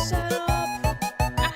setup. Ah.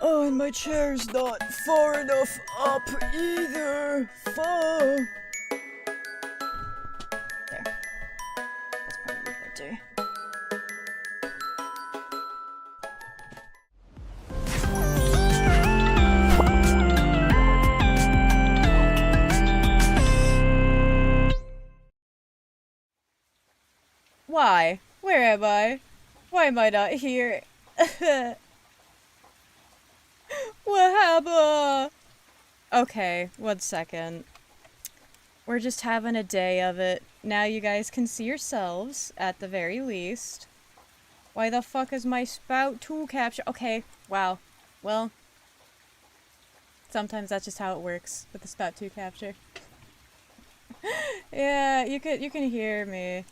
Oh, and my chair's not far enough up either. Fuck. There. That's probably better. Why? Where am I? Why am I not here? What happened? Okay, 1 second. We're just having a day of it. Now you guys can see yourselves, at the very least. Why the fuck is my spout tool capture? Okay, wow. Well, sometimes that's just how it works with the spout 2 capture. Yeah, you can hear me.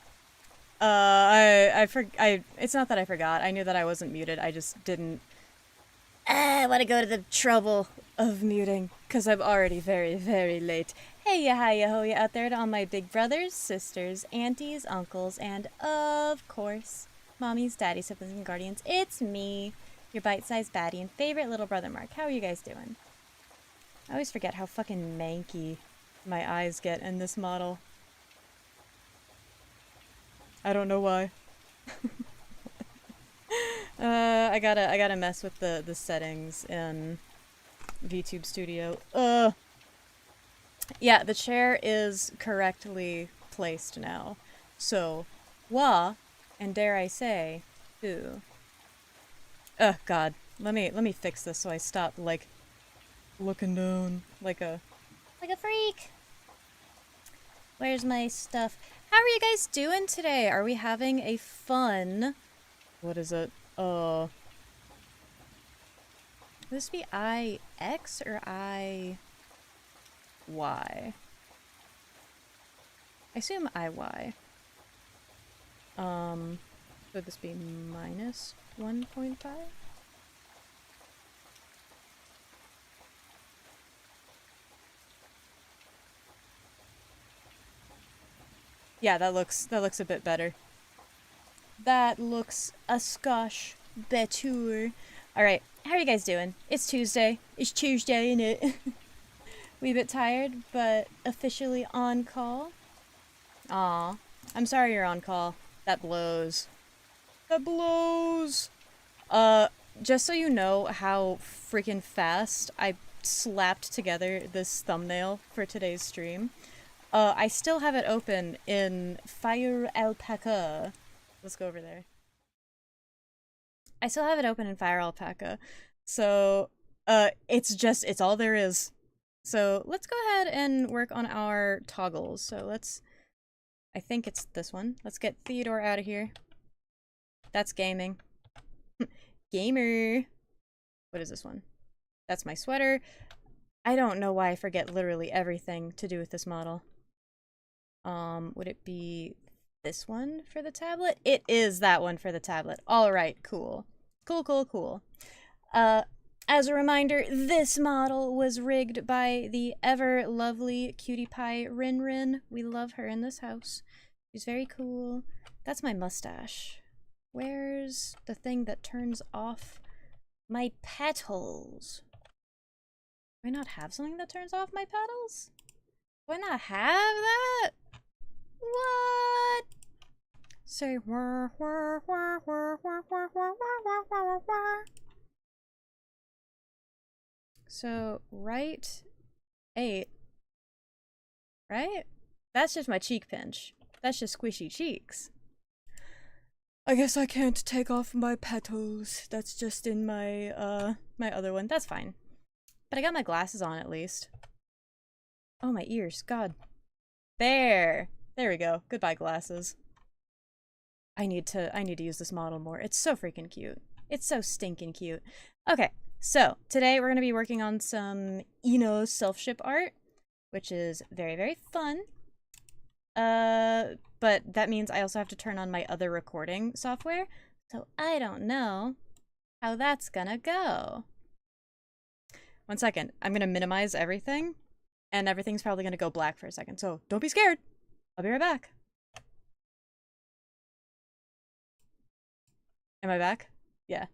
It's not that I forgot. I knew that I wasn't muted. I just didn't want to go to the trouble of muting, because I'm already very, very late. Hey ya, hi ya, ho ya out there to all my big brothers, sisters, aunties, uncles, and of course, mommies, daddies, siblings, and guardians. It's me, your bite-sized baddie and favorite little brother Mark. How are you guys doing? I always forget how fucking manky my eyes get in this model. I don't know why. I gotta mess with the settings in VTube Studio. Yeah, the chair is correctly placed now. So, and dare I say, ooh. God. Let me fix this so I stop, like, looking down like a freak. Where's my stuff? How are you guys doing today? Are we having a fun... What is it? Would this be IX or IY? I assume IY. Would this be minus 1.5? Yeah, that looks a bit better. That looks a skosh better. Alright, how are you guys doing? It's Tuesday. It's Tuesday, innit? We a bit tired, but officially on call. Aw. I'm sorry you're on call. That blows. That blows! Just so you know how freaking fast I slapped together this thumbnail for today's stream. I still have it open in Fire Alpaca. Let's go over there. I still have it open in Fire Alpaca. So, it's all there is. So, let's go ahead and work on our toggles. So, I think it's this one. Let's get Theodore out of here. That's gaming. Gamer! What is this one? That's my sweater. I don't know why I forget literally everything to do with this model. Would it be this one for the tablet? It is that one for the tablet. Alright, cool. Cool. As a reminder, this model was rigged by the ever lovely cutie pie Rin Rin. We love her in this house. She's very cool. That's my mustache. Where's the thing that turns off my petals? Do I not have something that turns off my petals? Do I not have that? What? Say So, right 8, right? That's just my cheek pinch. That's just squishy cheeks. I guess I can't take off my petals. That's just in my, my other one. That's fine. But I got my glasses on at least. Oh, my ears. God. There. There we go. Goodbye, glasses. I need to use this model more. It's so freaking cute. It's so stinking cute. Okay, so today we're going to be working on some ENA self-ship art, which is very, very fun. But that means I also have to turn on my other recording software, so I don't know how that's gonna go. 1 second. I'm gonna minimize everything, and everything's probably gonna go black for a second, so don't be scared. I'll be right back. Am I back? Yeah.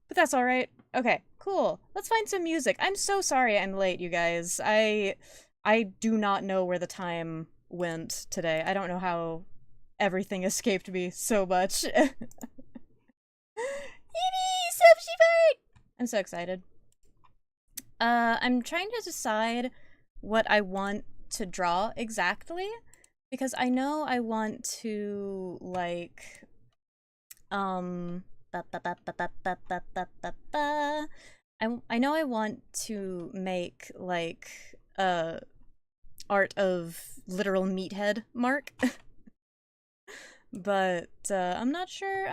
But that's alright. Okay, cool. Let's find some music. I'm so sorry I'm late, you guys. I do not know where the time went today. I don't know how everything escaped me so much. Yippee! Self-ship art! I'm so excited. I'm trying to decide what I want to draw exactly, because I know I want to, like, I know I want to make, like, art of literal meathead Mark. But I'm not sure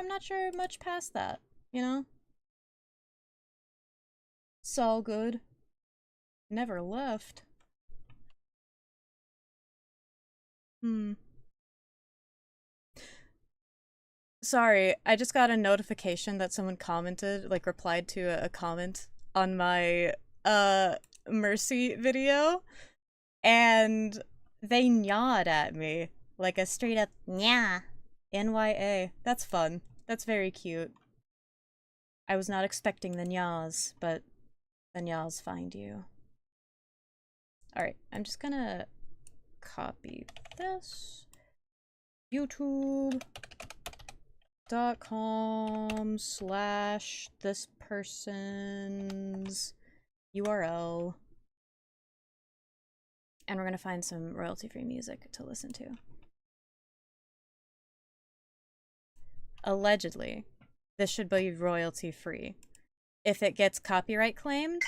much past that, you know? It's all good. Never left. Sorry, I just got a notification that someone commented, like replied to a comment on my Mercy video, and they nyawed at me. Like a straight up nya. NYA. That's fun. That's very cute. I was not expecting the nyaws, but the nyaws find you. Alright, I'm just gonna copy this. YouTube.com/this person's URL. And we're gonna find some royalty-free music to listen to. Allegedly, this should be royalty-free. If it gets copyright claimed...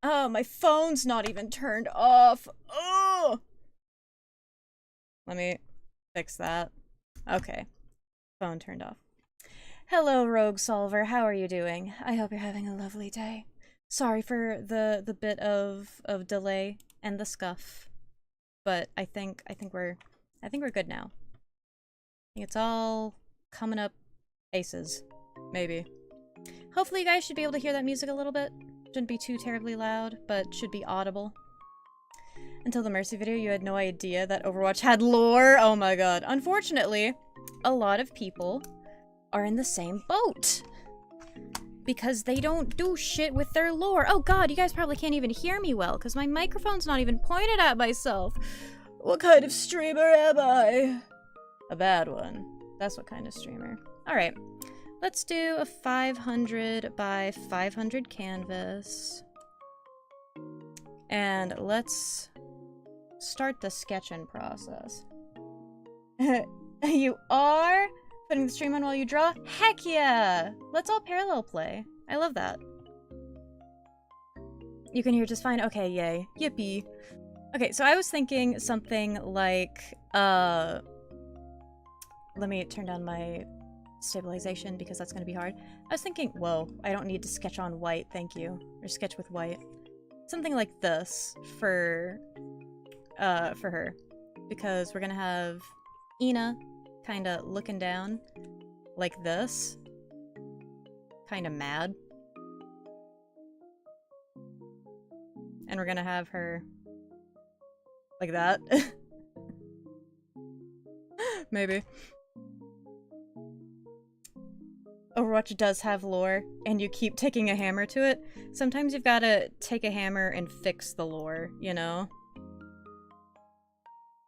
Oh, my phone's not even turned off! Oh! Let me fix that. Okay. Phone turned off. Hello, Rogue Solver. How are you doing? I hope you're having a lovely day. Sorry for the bit of delay and the scuff, but I think we're good now. I think it's all coming up aces, maybe. Hopefully you guys should be able to hear that music a little bit. Shouldn't be too terribly loud, but should be audible. Until the Mercy video, you had no idea that Overwatch had lore. Oh my god. Unfortunately, a lot of people are in the same boat. Because they don't do shit with their lore. Oh god, you guys probably can't even hear me well, because my microphone's not even pointed at myself. What kind of streamer am I? A bad one. That's what kind of streamer. Alright. Let's do a 500 by 500 canvas. And let's start the sketching process. You are putting the stream on while you draw? Heck yeah! Let's all parallel play. I love that. You can hear just fine? Okay, yay. Yippee. Okay, so I was thinking something like, let me turn down my stabilization because that's gonna be hard. I was thinking, whoa, I don't need to sketch on white, thank you. Or sketch with white. Something like this for her. Because we're gonna have ENA kinda looking down like this. Kinda mad. And we're gonna have her like that. Maybe. Overwatch does have lore, and you keep taking a hammer to it. Sometimes you've gotta take a hammer and fix the lore, you know?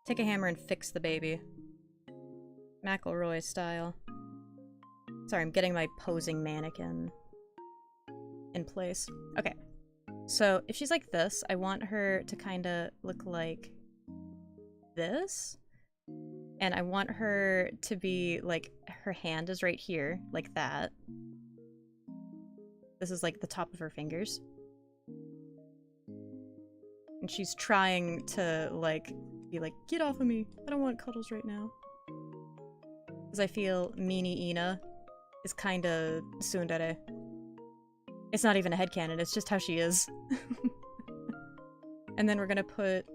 Take a hammer and fix the baby. McElroy style. Sorry, I'm getting my posing mannequin in place. Okay. So if she's like this, I want her to kind of look like this. And I want her to be like, her hand is right here, like that. This is like the top of her fingers. And she's trying to like, be like, get off of me. I don't want cuddles right now. Because I feel meanie ENA is kind of tsundere. It's not even a headcanon, it's just how she is. And then we're gonna put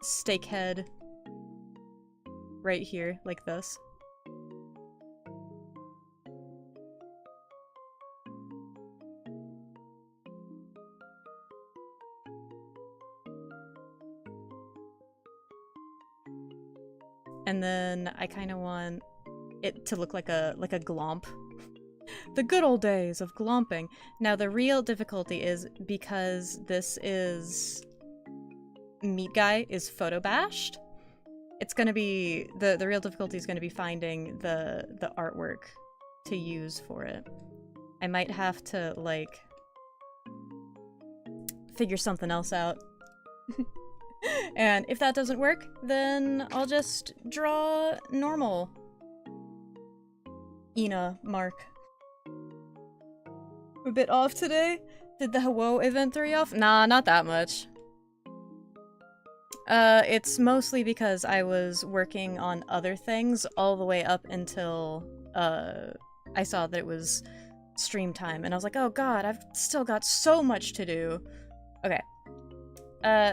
Steakhead right here, like this. And then I kind of want it to look like a glomp. The good old days of glomping. Now the real difficulty is because this is Meat Guy is photo bashed. It's gonna be the real difficulty is gonna be finding the artwork to use for it. I might have to like figure something else out. And if that doesn't work, then I'll just draw normal ENA mark. A bit off today? Did the Hello event throw you off? Nah, not that much. It's mostly because I was working on other things all the way up until, I saw that it was stream time, and I was like, oh god, I've still got so much to do. Okay.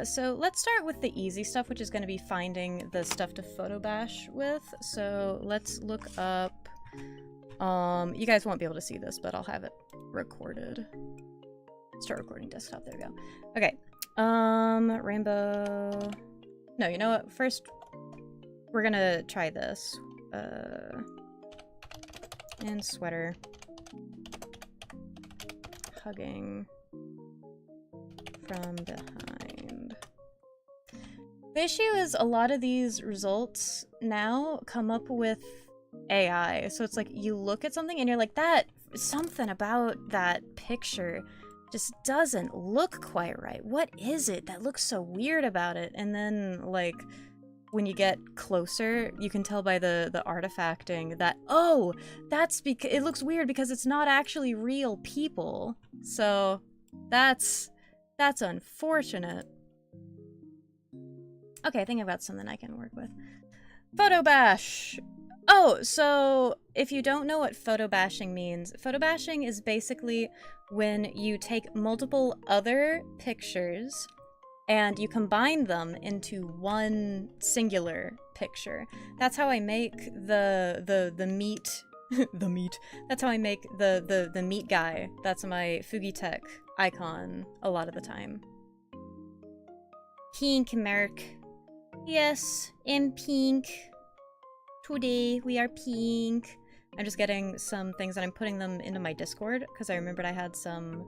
So let's start with the easy stuff, which is going to be finding the stuff to photo bash with. So let's look up, you guys won't be able to see this, but I'll have it recorded. Start recording desktop, there we go. Okay, rainbow, no, you know what, first, we're gonna try this, and sweater, hugging from behind. The issue is a lot of these results now come up with AI, so it's like you look at something and you're like, that something about that picture just doesn't look quite right. What is it that looks so weird about it? And then like when you get closer, you can tell by the artifacting that, oh, that's because it looks weird because it's not actually real people. So that's unfortunate. Okay, I think I've got something I can work with. Photo bash! Oh, so if you don't know what photo bashing means, photo bashing is basically when you take multiple other pictures and you combine them into one singular picture. That's how I make the meat the meat. That's how I make the meat guy. That's my Fugitech icon a lot of the time. Pink Merc. Yes, I'm pink. Today we are pink. I'm just getting some things and I'm putting them into my Discord because I remembered I had some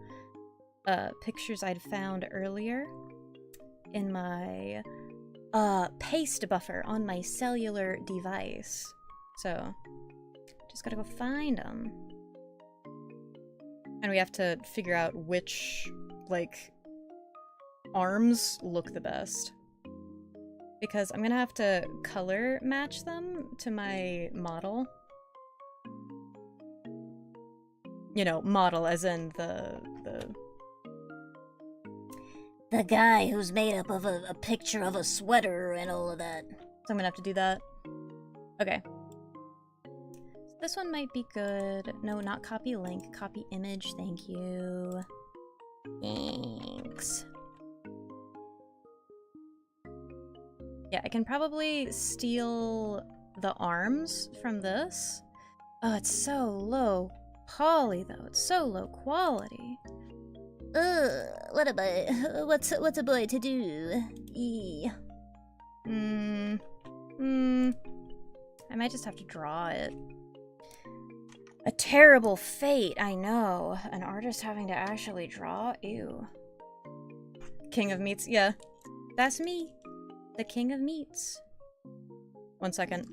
pictures I'd found earlier in my paste buffer on my cellular device. So just gotta go find them. And we have to figure out which, like, arms look the best. Because I'm gonna have to color match them to my model. You know, model as in the guy who's made up of a picture of a sweater and all of that. So I'm gonna have to do that. Okay. So this one might be good. No, not copy link, copy image, thank you. Thanks. Yeah, I can probably steal the arms from this. Oh, it's so low poly though. It's so low quality. What about what's a boy to do? I might just have to draw it. A terrible fate, I know. An artist having to actually draw? Ew. King of Meats, yeah. That's me. The King of Meats. 1 second.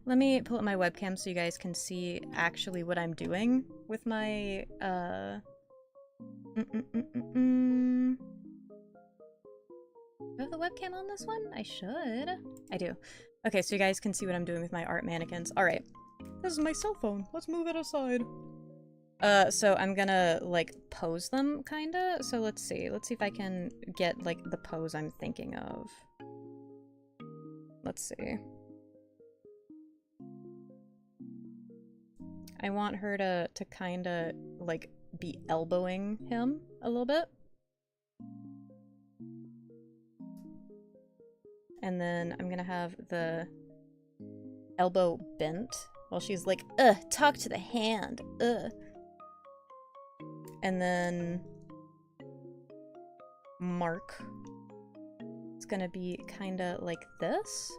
Let me pull up my webcam so you guys can see actually what I'm doing with my Mm-mm-mm-mm-mm. Do I have the webcam on this one? I should. I do. Okay, so you guys can see what I'm doing with my art mannequins. Alright. This is my cell phone. Let's move it aside. So I'm gonna, like, pose them, kinda. So let's see. Let's see if I can get, like, the pose I'm thinking of. Let's see. I want her to kinda, like, be elbowing him a little bit. And then I'm gonna have the elbow bent while she's like, ugh, talk to the hand, ugh. And then Mark. It's gonna be kinda like this,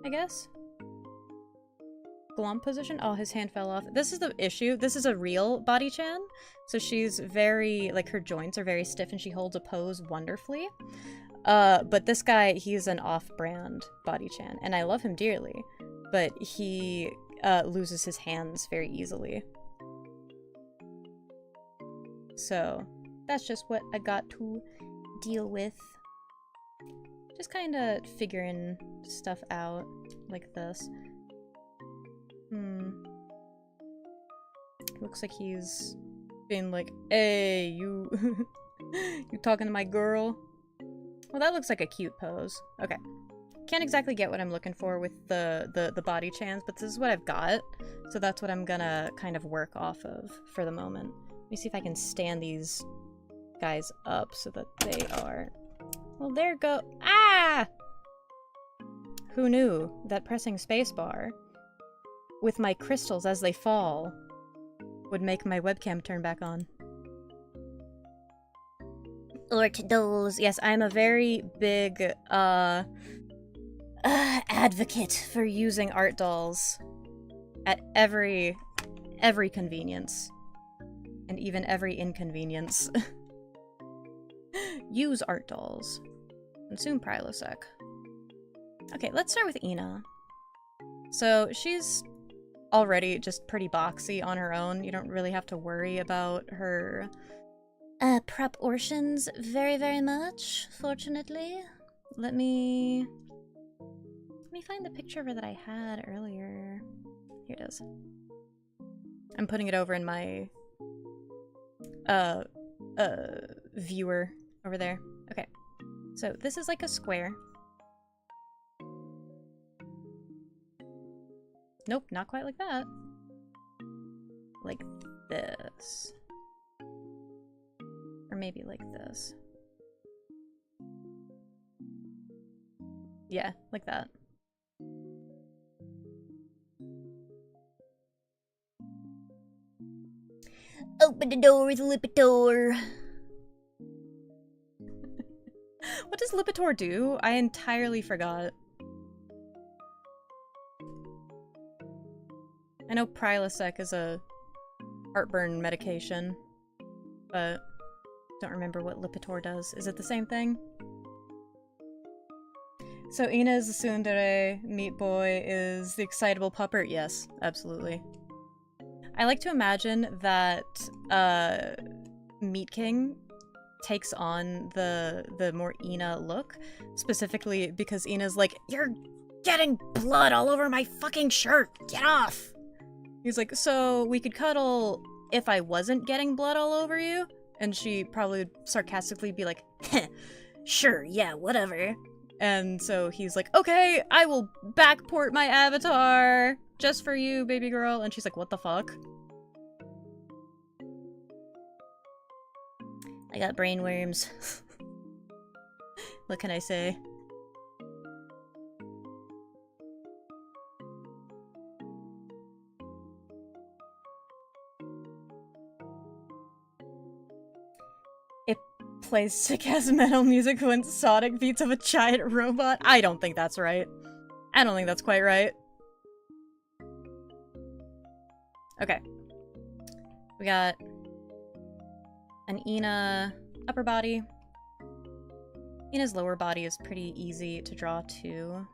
I guess. Glomp position. Oh, his hand fell off. This is the issue. This is a real body-chan. So she's very, like, her joints are very stiff and she holds a pose wonderfully. But this guy, he's an off-brand body-chan, and I love him dearly, but he loses his hands very easily. So that's just what I got to deal with. Just kind of figuring stuff out like this. Looks like he's being like, hey, you you talking to my girl? Well, that looks like a cute pose. Okay. Can't exactly get what I'm looking for with the body chans, but this is what I've got. So that's what I'm gonna kind of work off of for the moment. Let me see if I can stand these guys up so that they are... Well, there go... Ah! Who knew that pressing spacebar with my crystals as they fall would make my webcam turn back on? Art dolls. Yes, I'm a very big advocate for using art dolls at every convenience. And even every inconvenience. Use art dolls. Consume Prilosec. Okay, let's start with ENA. So she's already just pretty boxy on her own. You don't really have to worry about her proportions very much, fortunately. Let me find the picture of her that I had earlier. Here it is. I'm putting it over in my viewer over there. Okay. So this is like a square. Nope, not quite like that. Like this. Or maybe like this. Yeah, like that. Open the door, Lipitor. What does Lipitor do? I entirely forgot. I know Prilosec is a heartburn medication, but don't remember what Lipitor does. Is it the same thing? So ENA is the tsundere, Meat Boy is the excitable pupper? Yes, absolutely. I like to imagine that Meat King takes on the more ENA look, specifically because ENA's like, you're getting blood all over my fucking shirt, get off! He's like, so we could cuddle if I wasn't getting blood all over you? And she probably would sarcastically be like, sure, yeah, whatever. And so he's like, okay, I will backport my avatar just for you, baby girl. And she's like, what the fuck? I got brainworms. What can I say? It plays sick ass metal music when Sonic beats of a giant robot. I don't think that's right. I don't think that's quite right. Okay. We got an ENA upper body. ENA's lower body is pretty easy to draw too.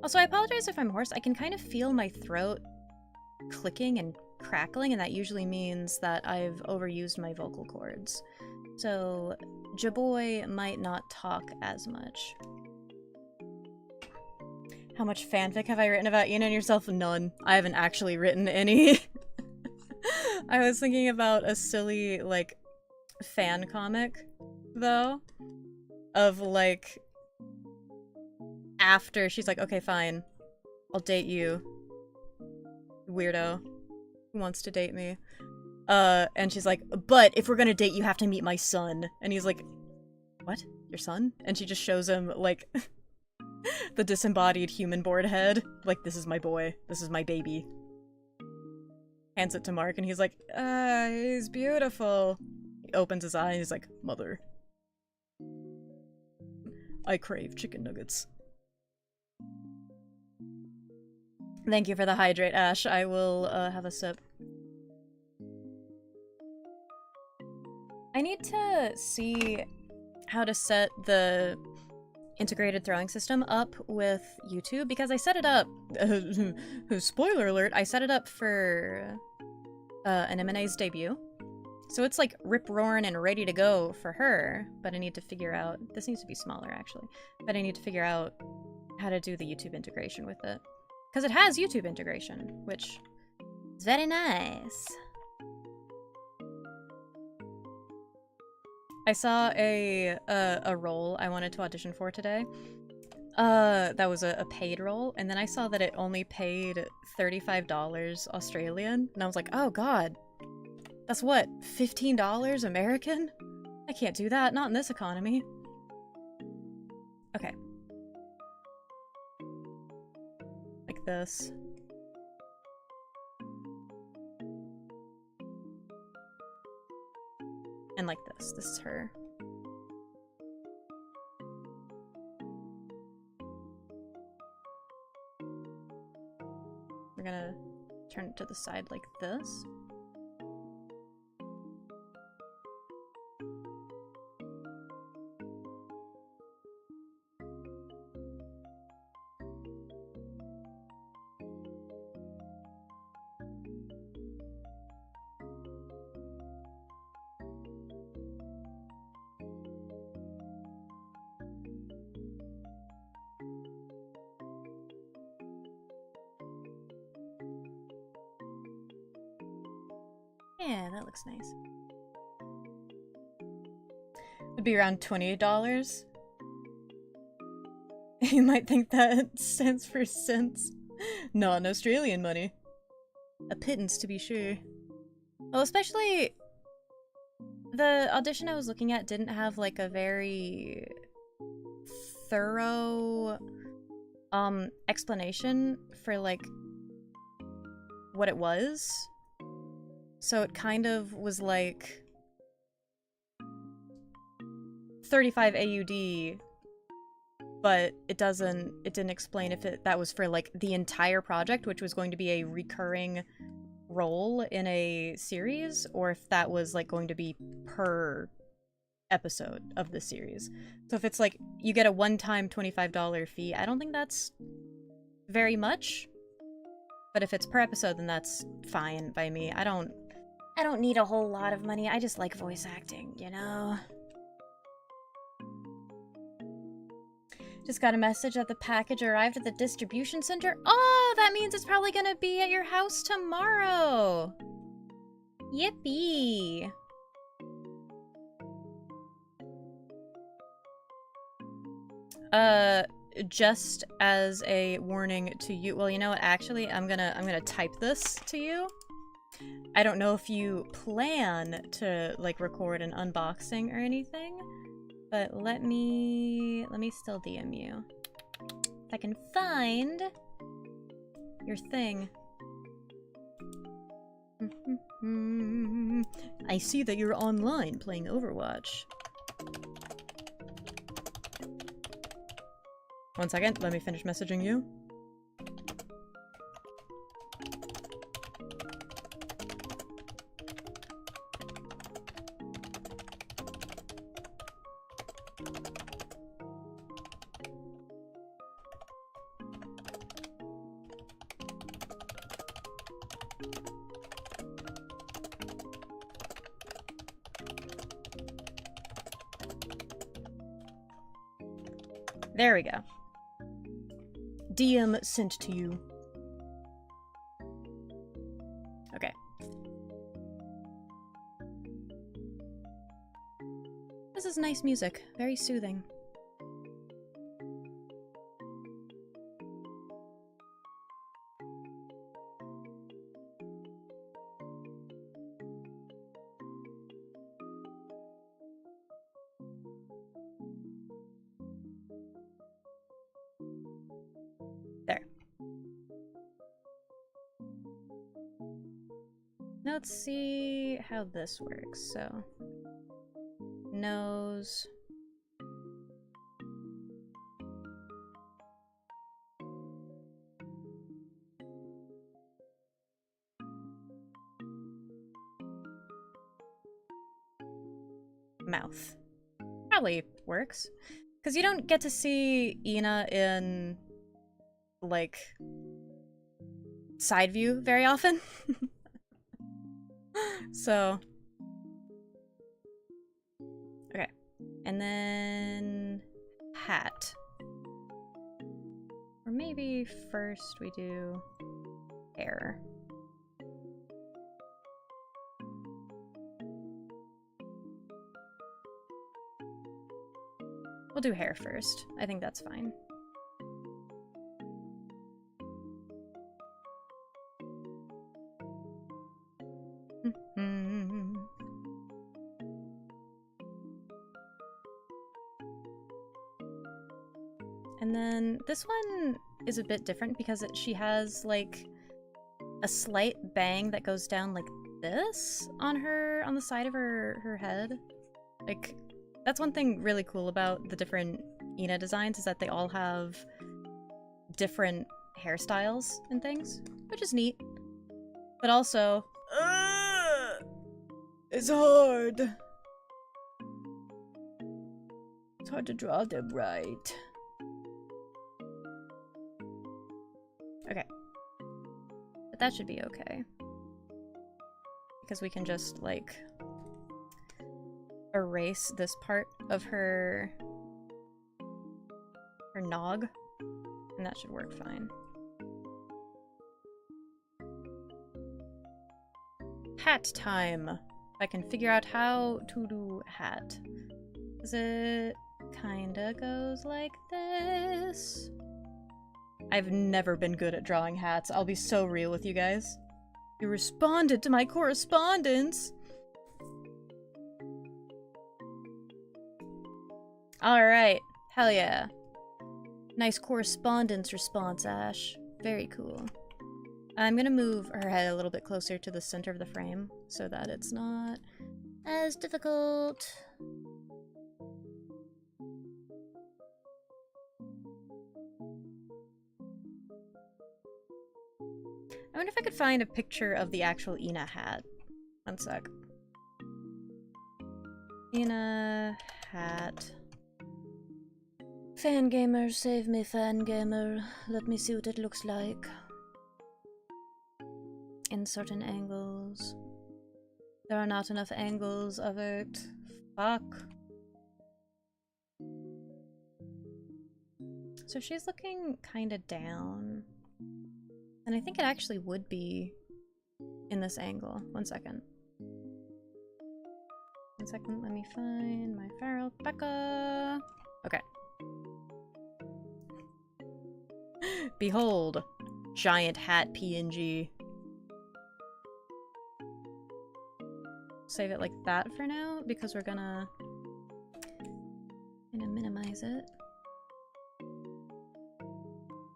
Also, I apologize if I'm hoarse. I can kind of feel my throat clicking and crackling, and that usually means that I've overused my vocal cords. So, Jaboy might not talk as much. How much fanfic have I written about Ian and yourself? None. I haven't actually written any. I was thinking about a silly, like, fan comic, though, of, like, after she's like, okay, fine, I'll date you, weirdo who wants to date me. And she's like, but if we're gonna date, you have to meet my son. And he's like, what? Your son? And she just shows him, like, the disembodied human board head. Like, this is my boy. This is my baby. Hands it to Mark, and he's like, he's beautiful. He opens his eye, and he's like, mother. I crave chicken nuggets. Thank you for the hydrate, Ash. I will, have a sip. I need to see how to set the integrated throwing system up with YouTube, because I set it up, spoiler alert, I set it up for an M&A's debut. So it's like rip-roaring and ready to go for her, but I need to figure out, this needs to be smaller actually, but I need to figure out how to do the YouTube integration with it. Because it has YouTube integration, which is very nice. I saw a role I wanted to audition for today. That was a paid role, and then I saw that it only paid $35 Australian, and I was like, oh god, that's what, $15 American? I can't do that, not in this economy. Okay. Like this. And like this. This is her. We're gonna turn it to the side like this. Yeah, that looks nice. It'd be around $20. You might think that stands for cents. Not in Australian money. A pittance, to be sure. Well, especially the audition I was looking at didn't have like a very thorough explanation for like what it was. So it kind of was like 35 AUD, but it didn't explain if that was for like the entire project, which was going to be a recurring role in a series, or if that was like going to be per episode of the series. So if it's like you get a one-time $25 fee, I don't think that's very much. But if it's per episode, then that's fine by me. I don't need a whole lot of money. I just like voice acting, you know? Just got a message that the package arrived at the distribution center. Oh, that means it's probably gonna be at your house tomorrow. Yippee. Just as a warning to you, well, you know what, actually, I'm gonna type this to you. I don't know if you plan to, like, record an unboxing or anything, but let me still DM you. If I can find your thing. I see that you're online playing Overwatch. One second, let me finish messaging you. There we go. DM sent to you. Okay. This is nice music. Very soothing. There. Now let's see how this works. So, nose. Mouth. Probably works. Because you don't get to see ENA in, like, side view very often. So. Okay. And then hat. Or maybe first we do hair. We'll do hair first. I think that's fine. And then this one is a bit different because she has like a slight bang that goes down like this on the side of her head. Like, that's one thing really cool about the different ENA designs is that they all have different hairstyles and things, which is neat. But also, it's hard. It's hard to draw them right. Okay. But that should be okay. Because we can just, like, erase this part of her nog, and that should work fine. Hat time. If I can figure out how to do hat. Because it kinda goes like this. I've never been good at drawing hats. I'll be so real with you guys. You responded to my correspondence! Alright. Hell yeah. Nice correspondence response, Ash. Very cool. I'm gonna move her head a little bit closer to the center of the frame so that it's not as difficult. I wonder if I could find a picture of the actual ENA hat. One sec. ENA hat. Fangamer, save me, Fangamer. Let me see what it looks like. In certain angles. There are not enough angles of it. Fuck. So she's looking kinda down. And I think it actually would be in this angle. One second. One second, let me find my feral Becca. Okay. Behold, giant hat PNG. Save it like that for now, because we're gonna minimize it.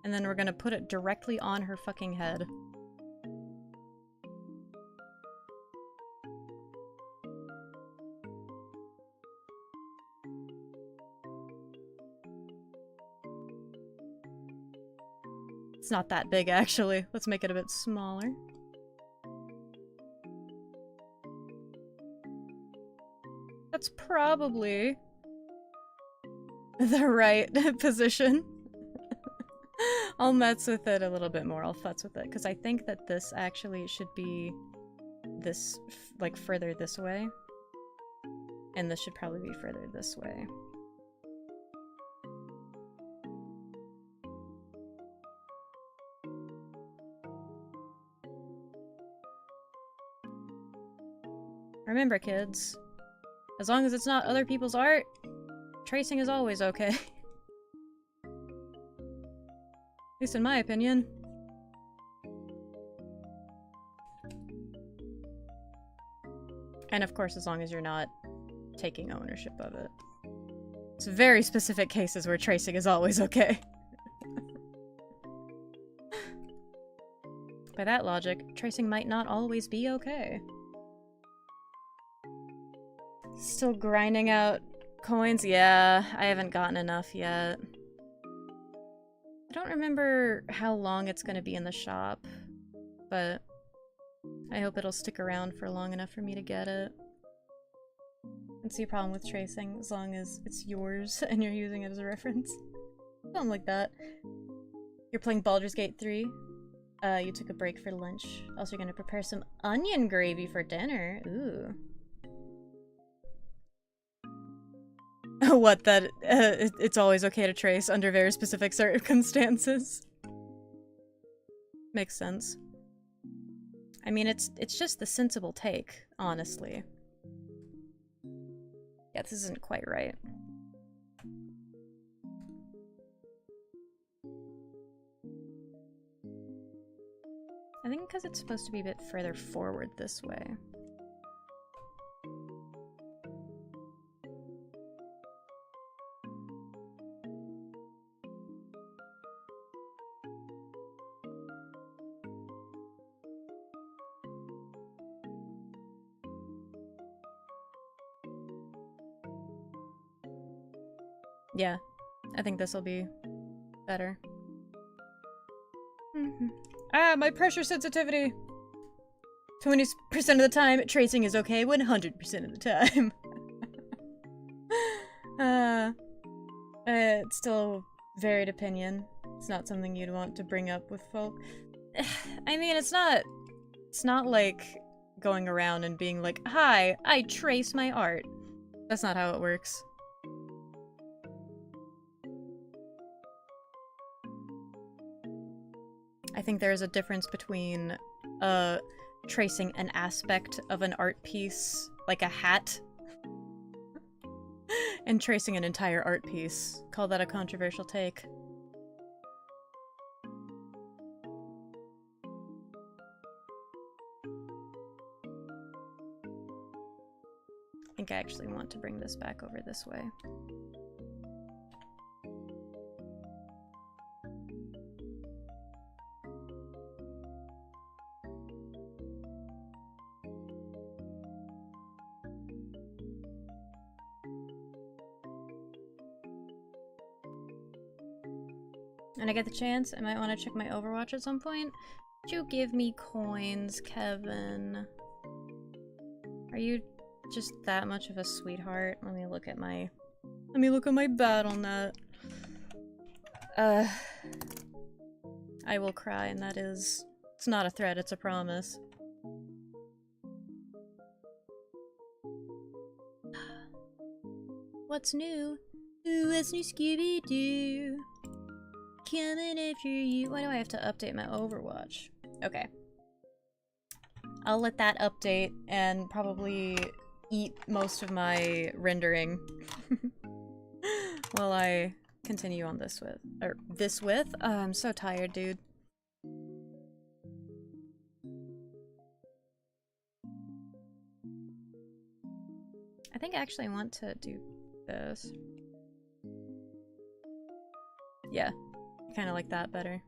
And then we're gonna put it directly on her fucking head. It's not that big, actually. Let's make it a bit smaller. That's probably the right position. I'll mess with it a little bit more. I'll futz with it, because I think that this actually should be this, like, further this way. And this should probably be further this way. Remember, kids, as long as it's not other people's art, tracing is always okay. At least in my opinion. And of course, as long as you're not taking ownership of it. It's very specific cases where tracing is always okay. By that logic, tracing might not always be okay. Still grinding out coins? Yeah, I haven't gotten enough yet. I don't remember how long it's gonna be in the shop, but I hope it'll stick around for long enough for me to get it. That's the problem with tracing, as long as it's yours and you're using it as a reference. Something like that. You're playing Baldur's Gate 3? You took a break for lunch. Also, you're gonna prepare some onion gravy for dinner. Ooh. What, that it's always okay to trace under very specific circumstances? Makes sense. I mean, it's just the sensible take, honestly. Yeah, this isn't quite right. I think because it's supposed to be a bit further forward this way. Yeah, I think this will be better. Ah, my pressure sensitivity! 20% of the time, tracing is okay 100% of the time. It's still varied opinion. It's not something you'd want to bring up with folk. I mean, it's not like going around and being like, hi, I trace my art. That's not how it works. I think there is a difference between tracing an aspect of an art piece, like a hat, and tracing an entire art piece. Call that a controversial take. I think I actually want to bring this back over this way. When I get the chance, I might want to check my Overwatch at some point. Would you give me coins, Kevin? Are you just that much of a sweetheart? Let me look at my BattleNet. I will cry, and that is... It's not a threat, it's a promise. What's new? Ooh, what's new, Scooby-Doo? Coming after you. Why do I have to update my Overwatch? Okay. I'll let that update and probably eat most of my rendering while I continue on this with. Or this with? Oh, I'm so tired, dude. I think I actually want to do this. Yeah. Kind of like that better.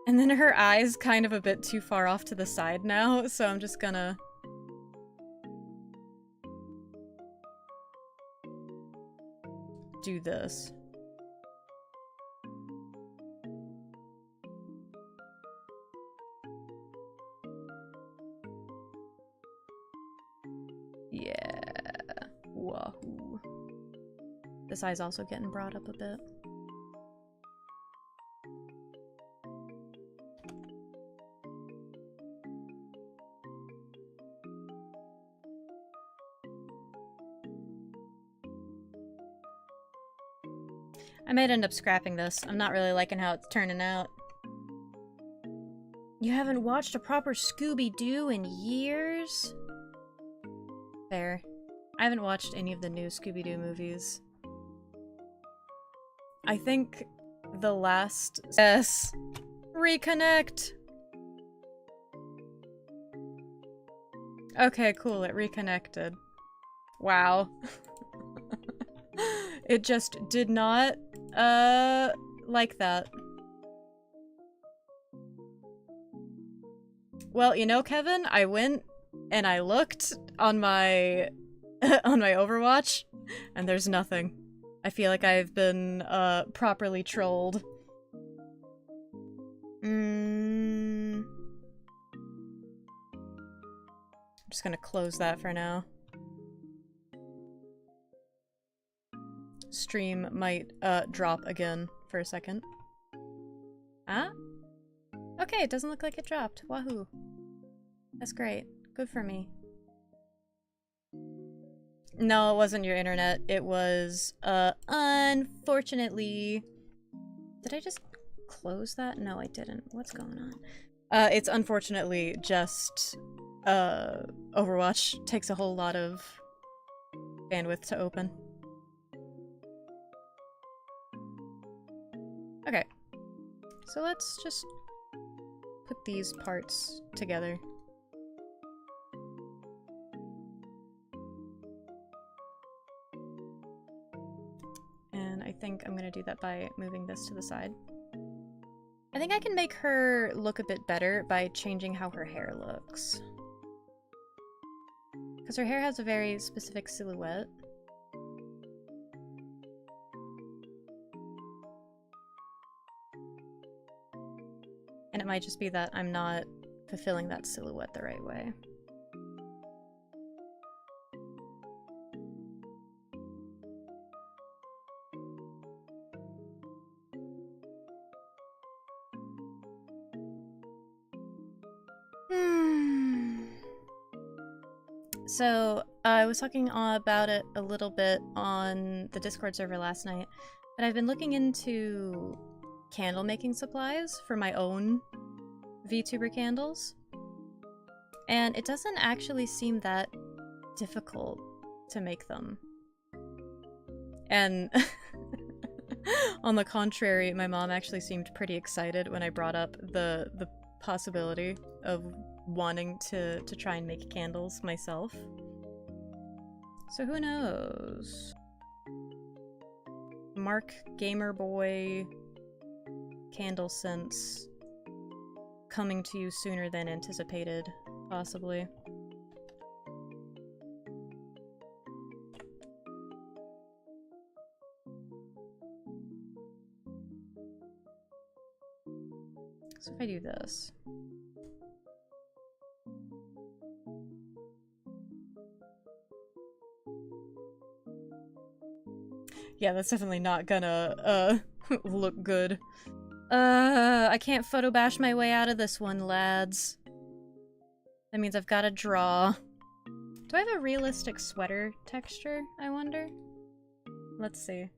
And then her eye's kind of a bit too far off to the side now, so I'm just gonna... do this. Yeah. Wahoo. This eye's also getting brought up a bit. I might end up scrapping this. I'm not really liking how it's turning out. You haven't watched a proper Scooby-Doo in years? Fair. I haven't watched any of the new Scooby-Doo movies. I think the last... Yes! Reconnect! Okay, cool, it reconnected. Wow. It just did not, like that. Well, you know, Kevin, I went and I looked on my on my Overwatch, and there's nothing. I feel like I've been properly trolled. I'm just gonna close that for now. Stream might drop again for a second. Ah? Okay, it doesn't look like it dropped. Wahoo. That's great. Good for me. No, it wasn't your internet. It was, unfortunately... Did I just close that? No, I didn't. What's going on? It's unfortunately just, Overwatch takes a whole lot of bandwidth to open. Okay. So let's just put these parts together. And I think I'm gonna do that by moving this to the side. I think I can make her look a bit better by changing how her hair looks. Because her hair has a very specific silhouette. And it might just be that I'm not fulfilling that silhouette the right way. So, I was talking about it a little bit on the Discord server last night, but I've been looking into candle making supplies for my own VTuber candles, and it doesn't actually seem that difficult to make them. And on the contrary, my mom actually seemed pretty excited when I brought up the possibility of wanting to try and make candles myself. So who knows? Mark Gamer Boy candle scents coming to you sooner than anticipated, possibly. So if I do this. Yeah, that's definitely not gonna, look good. I can't photo bash my way out of this one, lads. That means I've gotta draw. Do I have a realistic sweater texture, I wonder? Let's see.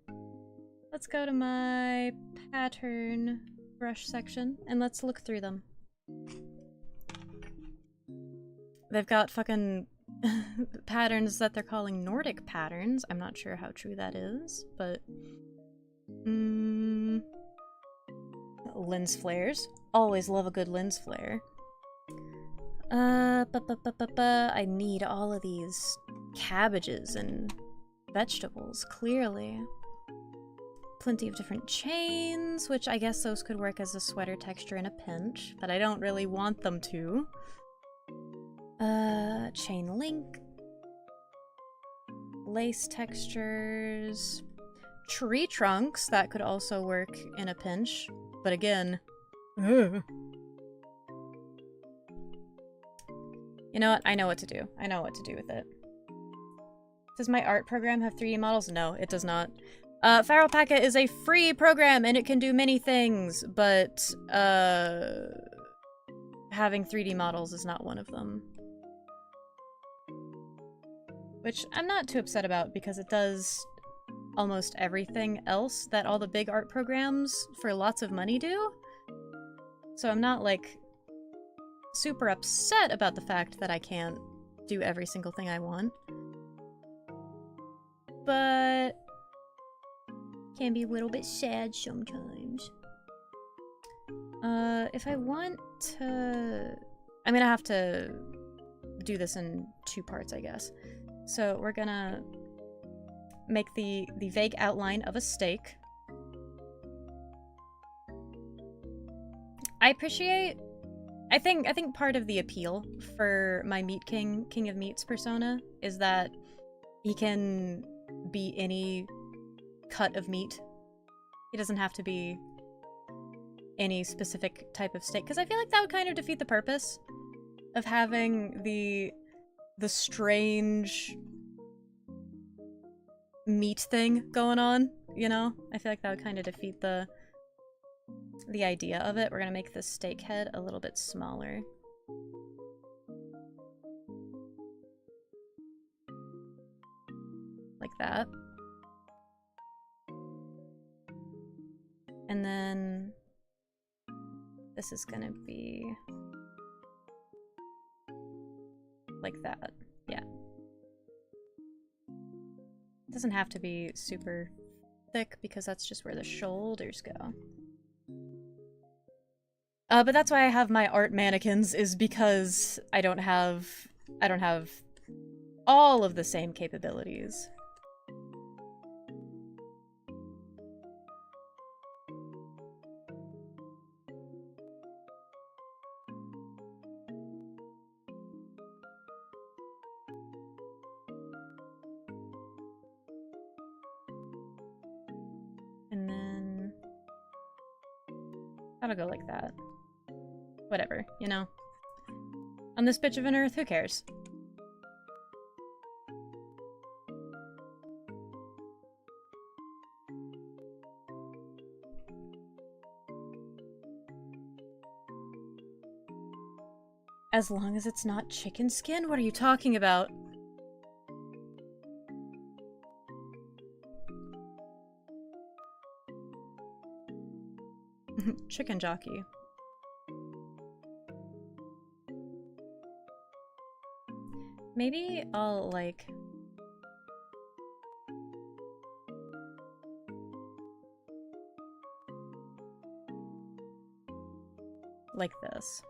Let's go to my pattern brush section, and let's look through them. They've got fucking patterns that they're calling Nordic patterns. I'm not sure how true that is, but... Lens flares. Always love a good lens flare. I need all of these cabbages and vegetables, clearly. Plenty of different chains, which I guess those could work as a sweater texture in a pinch, but I don't really want them to. Chain link. Lace textures. Tree trunks, that could also work in a pinch, but again... Ugh. You know what? I know what to do. I know what to do with it. Does my art program have 3D models? No, it does not. Pharaoh Packet is a free program and it can do many things, but having 3D models is not one of them. Which I'm not too upset about because it does almost everything else that all the big art programs for lots of money do. So I'm not, like, super upset about the fact that I can't do every single thing I want. But can be a little bit sad sometimes. If I want to... I'm gonna have to do this in 2 parts, I guess. So we're gonna make the vague outline of a steak. I think part of the appeal for my Meat King of Meats persona is that he can be any cut of meat. He doesn't have to be any specific type of steak, because I feel like that would kind of defeat the purpose of having the strange meat thing going on, you know? I feel like that would kind of defeat the idea of it. We're gonna make the steak head a little bit smaller. Like that. And then this is gonna be like that. Yeah. It doesn't have to be super thick because that's just where the shoulders go. But that's why I have my art mannequins, is because I don't have all of the same capabilities. And then that'll go like that. Whatever, you know? On this bitch of an earth, who cares? As long as it's not chicken skin? What are you talking about? Chicken jockey. Maybe I'll, like... like this.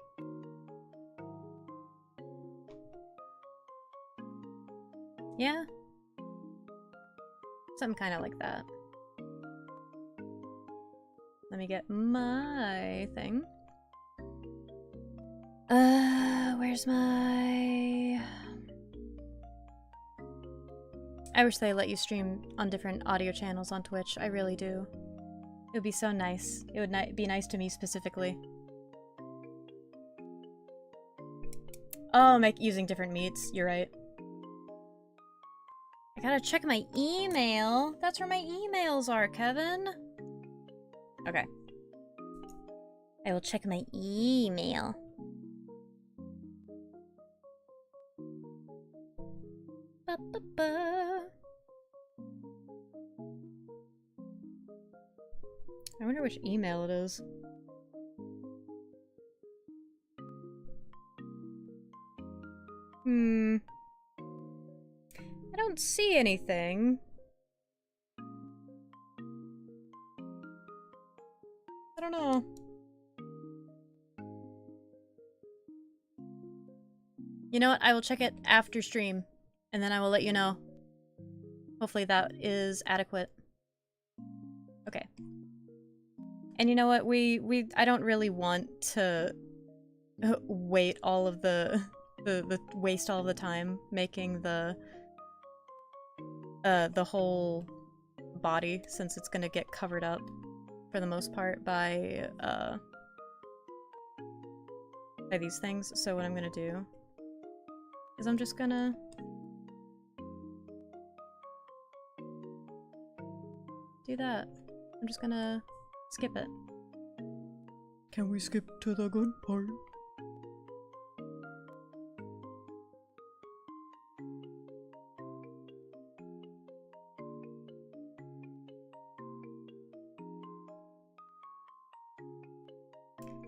Yeah? Something kind of like that. Let me get my thing. Where's my... I wish they let you stream on different audio channels on Twitch. I really do. It would be so nice. It would be nice to me specifically. Oh, using different meats. You're right. I gotta check my email. That's where my emails are, Kevin. Okay. I will check my email. Ba-ba-ba. I wonder which email it is. I don't see anything. I don't know. You know what? I will check it after stream, and then I will let you know. Hopefully that is adequate. Okay. And you know what? I don't really want to waste all of the time making the whole body, since it's gonna get covered up for the most part by these things. So what I'm gonna do is I'm just gonna do that. I'm just gonna skip it. Can we skip to the good part?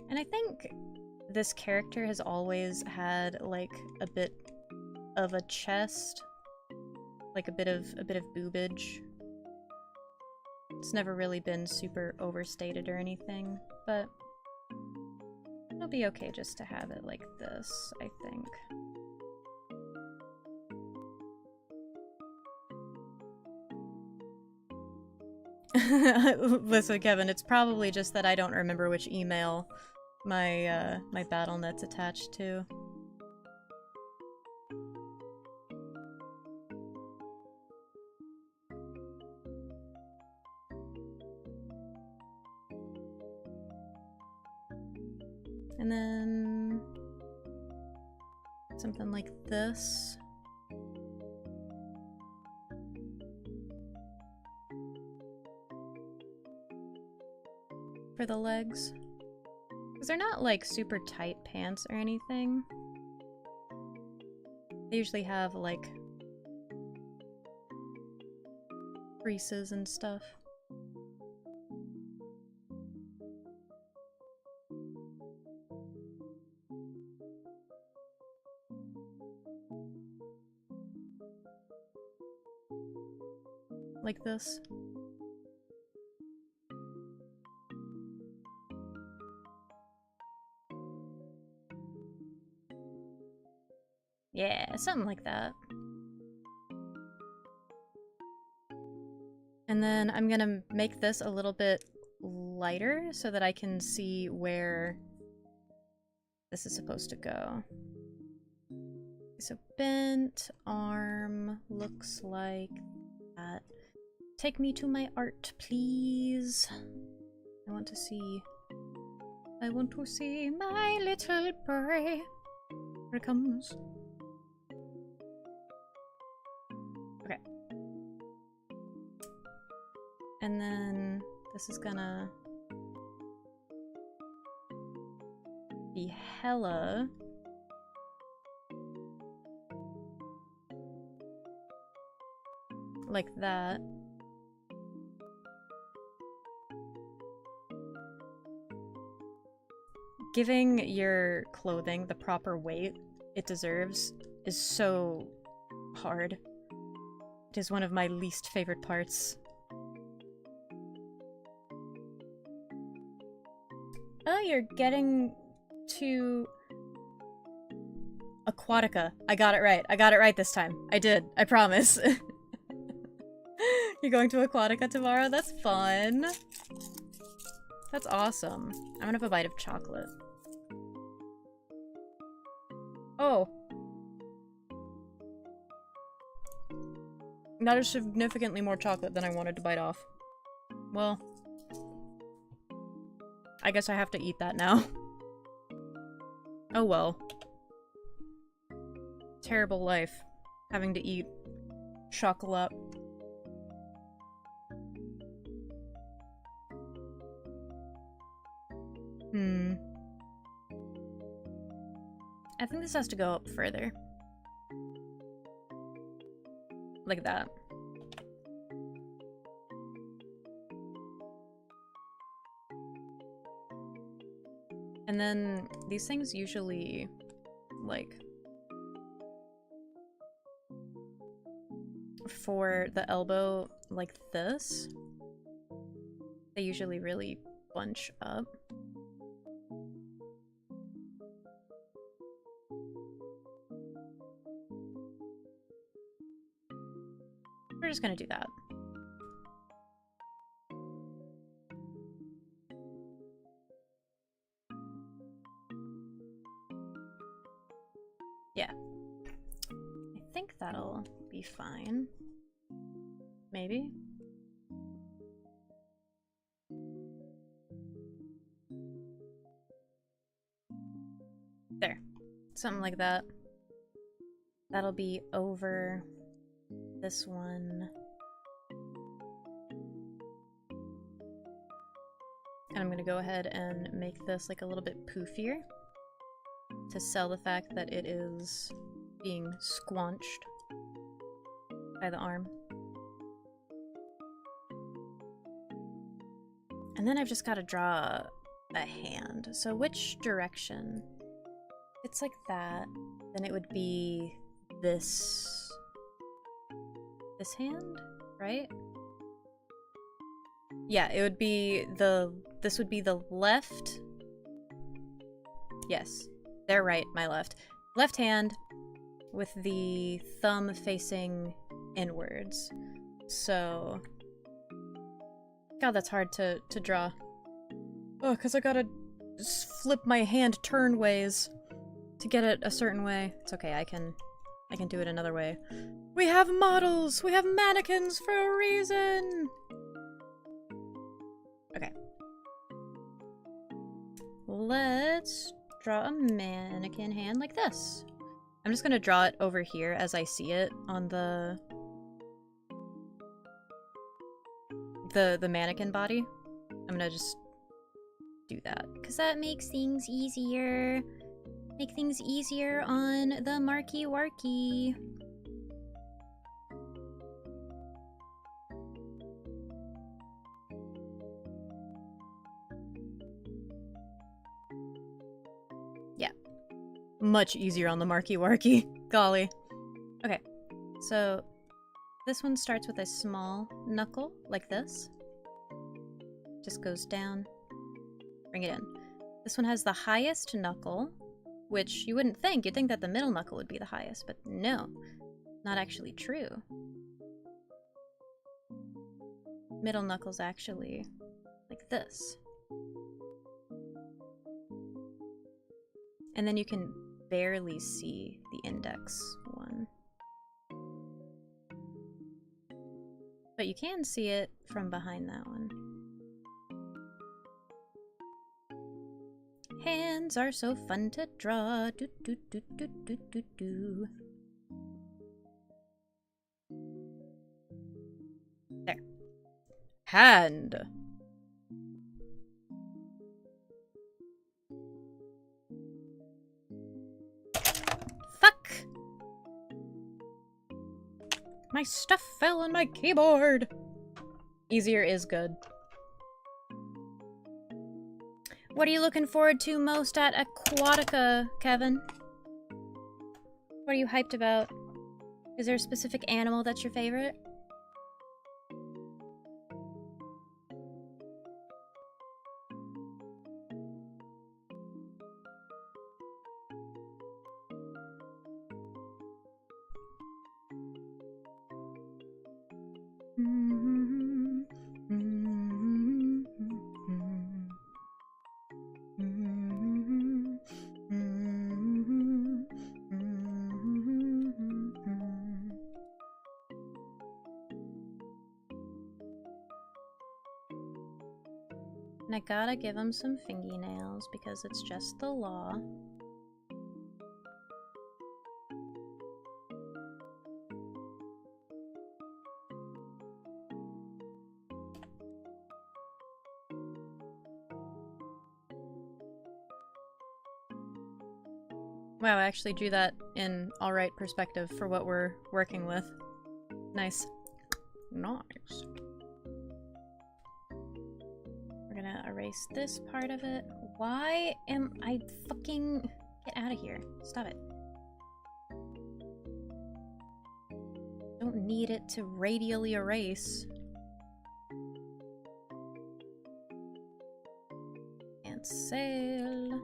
And I think this character has always had like a bit of a chest, like a bit of boobage. It's never really been super overstated or anything, but it'll be okay just to have it like this, I think. Listen, Kevin, it's probably just that I don't remember which email my my BattleNet's attached to. And then something like this. For the legs. Because they're not like super tight pants or anything. They usually have like creases and stuff. Like this. Yeah, something like that. And then I'm gonna make this a little bit lighter so that I can see where this is supposed to go. So bent arm looks like that. Take me to my art, please. I want to see my little boy. Here it comes. Okay. And then this is gonna be hella like that. Giving your clothing the proper weight it deserves is so hard. It is one of my least favorite parts. Oh, you're getting to Aquatica. I got it right. I got it right this time. I did. I promise. You're going to Aquatica tomorrow? That's fun. That's awesome. I'm gonna have a bite of chocolate. Oh. That is significantly more chocolate than I wanted to bite off. Well, I guess I have to eat that now. Oh well. Terrible life. Having to eat chocolate. I think this has to go up further. Like that. And then these things usually, like, for the elbow like this, they usually really bunch up. We're just gonna do that. Yeah. I think that'll be fine. Maybe? There. Something like that. That'll be over this one. And I'm gonna go ahead and make this like a little bit poofier to sell the fact that it is being squanched by the arm. And then I've just got to draw a hand. So which direction? It's like that. Then it would be this hand, right? Yeah, it would be this would be the left. Yes, they're right, my left. Left hand with the thumb facing inwards. So, God, that's hard to draw. Oh, because I gotta just flip my hand turn ways to get it a certain way. It's okay, I can do it another way. We have models! We have mannequins for a reason! Okay. Let's draw a mannequin hand like this. I'm just gonna draw it over here as I see it on the mannequin body. I'm gonna just do that because that makes things easier. Make things easier on the Marky Warky. Yeah. Much easier on the Marky Warky. Golly. Okay. So this one starts with a small knuckle like this. Just goes down. Bring it in. This one has the highest knuckle, which you wouldn't think. You'd think that the middle knuckle would be the highest, but no. Not actually true. Middle knuckle's actually like this. And then you can barely see the index one. But you can see it from behind that one. Hands are so fun to draw. Do, do, do, do, do, do, do. There. Hand. Fuck! My stuff fell on my keyboard! Easier is good. What are you looking forward to most at Aquatica, Kevin? What are you hyped about? Is there a specific animal that's your favorite? And I gotta give him some fingernails because it's just the law. Wow, I actually drew that in alright perspective for what we're working with. Nice. Nice. We're gonna erase this part of it. Why am I fucking... Get out of here. Stop it. Don't need it to radially erase. Cancel.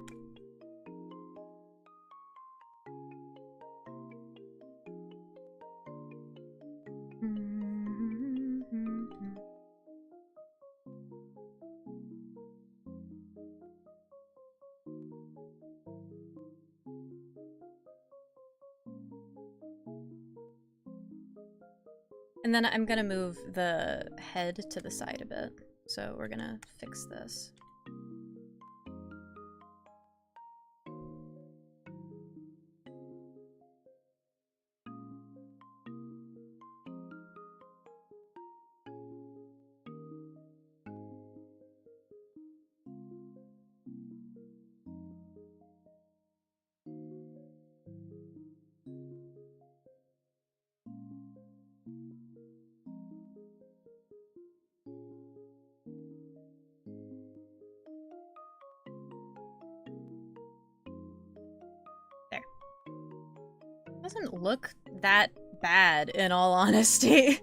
And then I'm gonna move the head to the side a bit. So we're gonna fix this. Doesn't look that bad, in all honesty.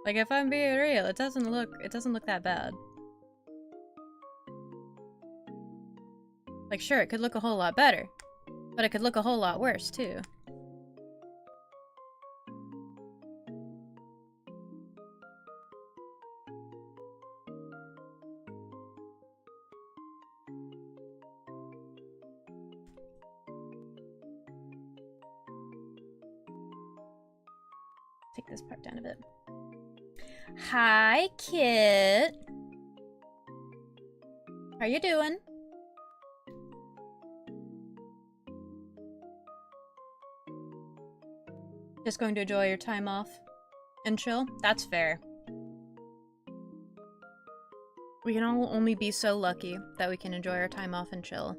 Like, if I'm being real, it doesn't look that bad. Like, sure, it could look a whole lot better, but it could look a whole lot worse, too. Take this part down a bit. Hi, Kit. How you doing? Just going to enjoy your time off and chill? That's fair. We can all only be so lucky that we can enjoy our time off and chill.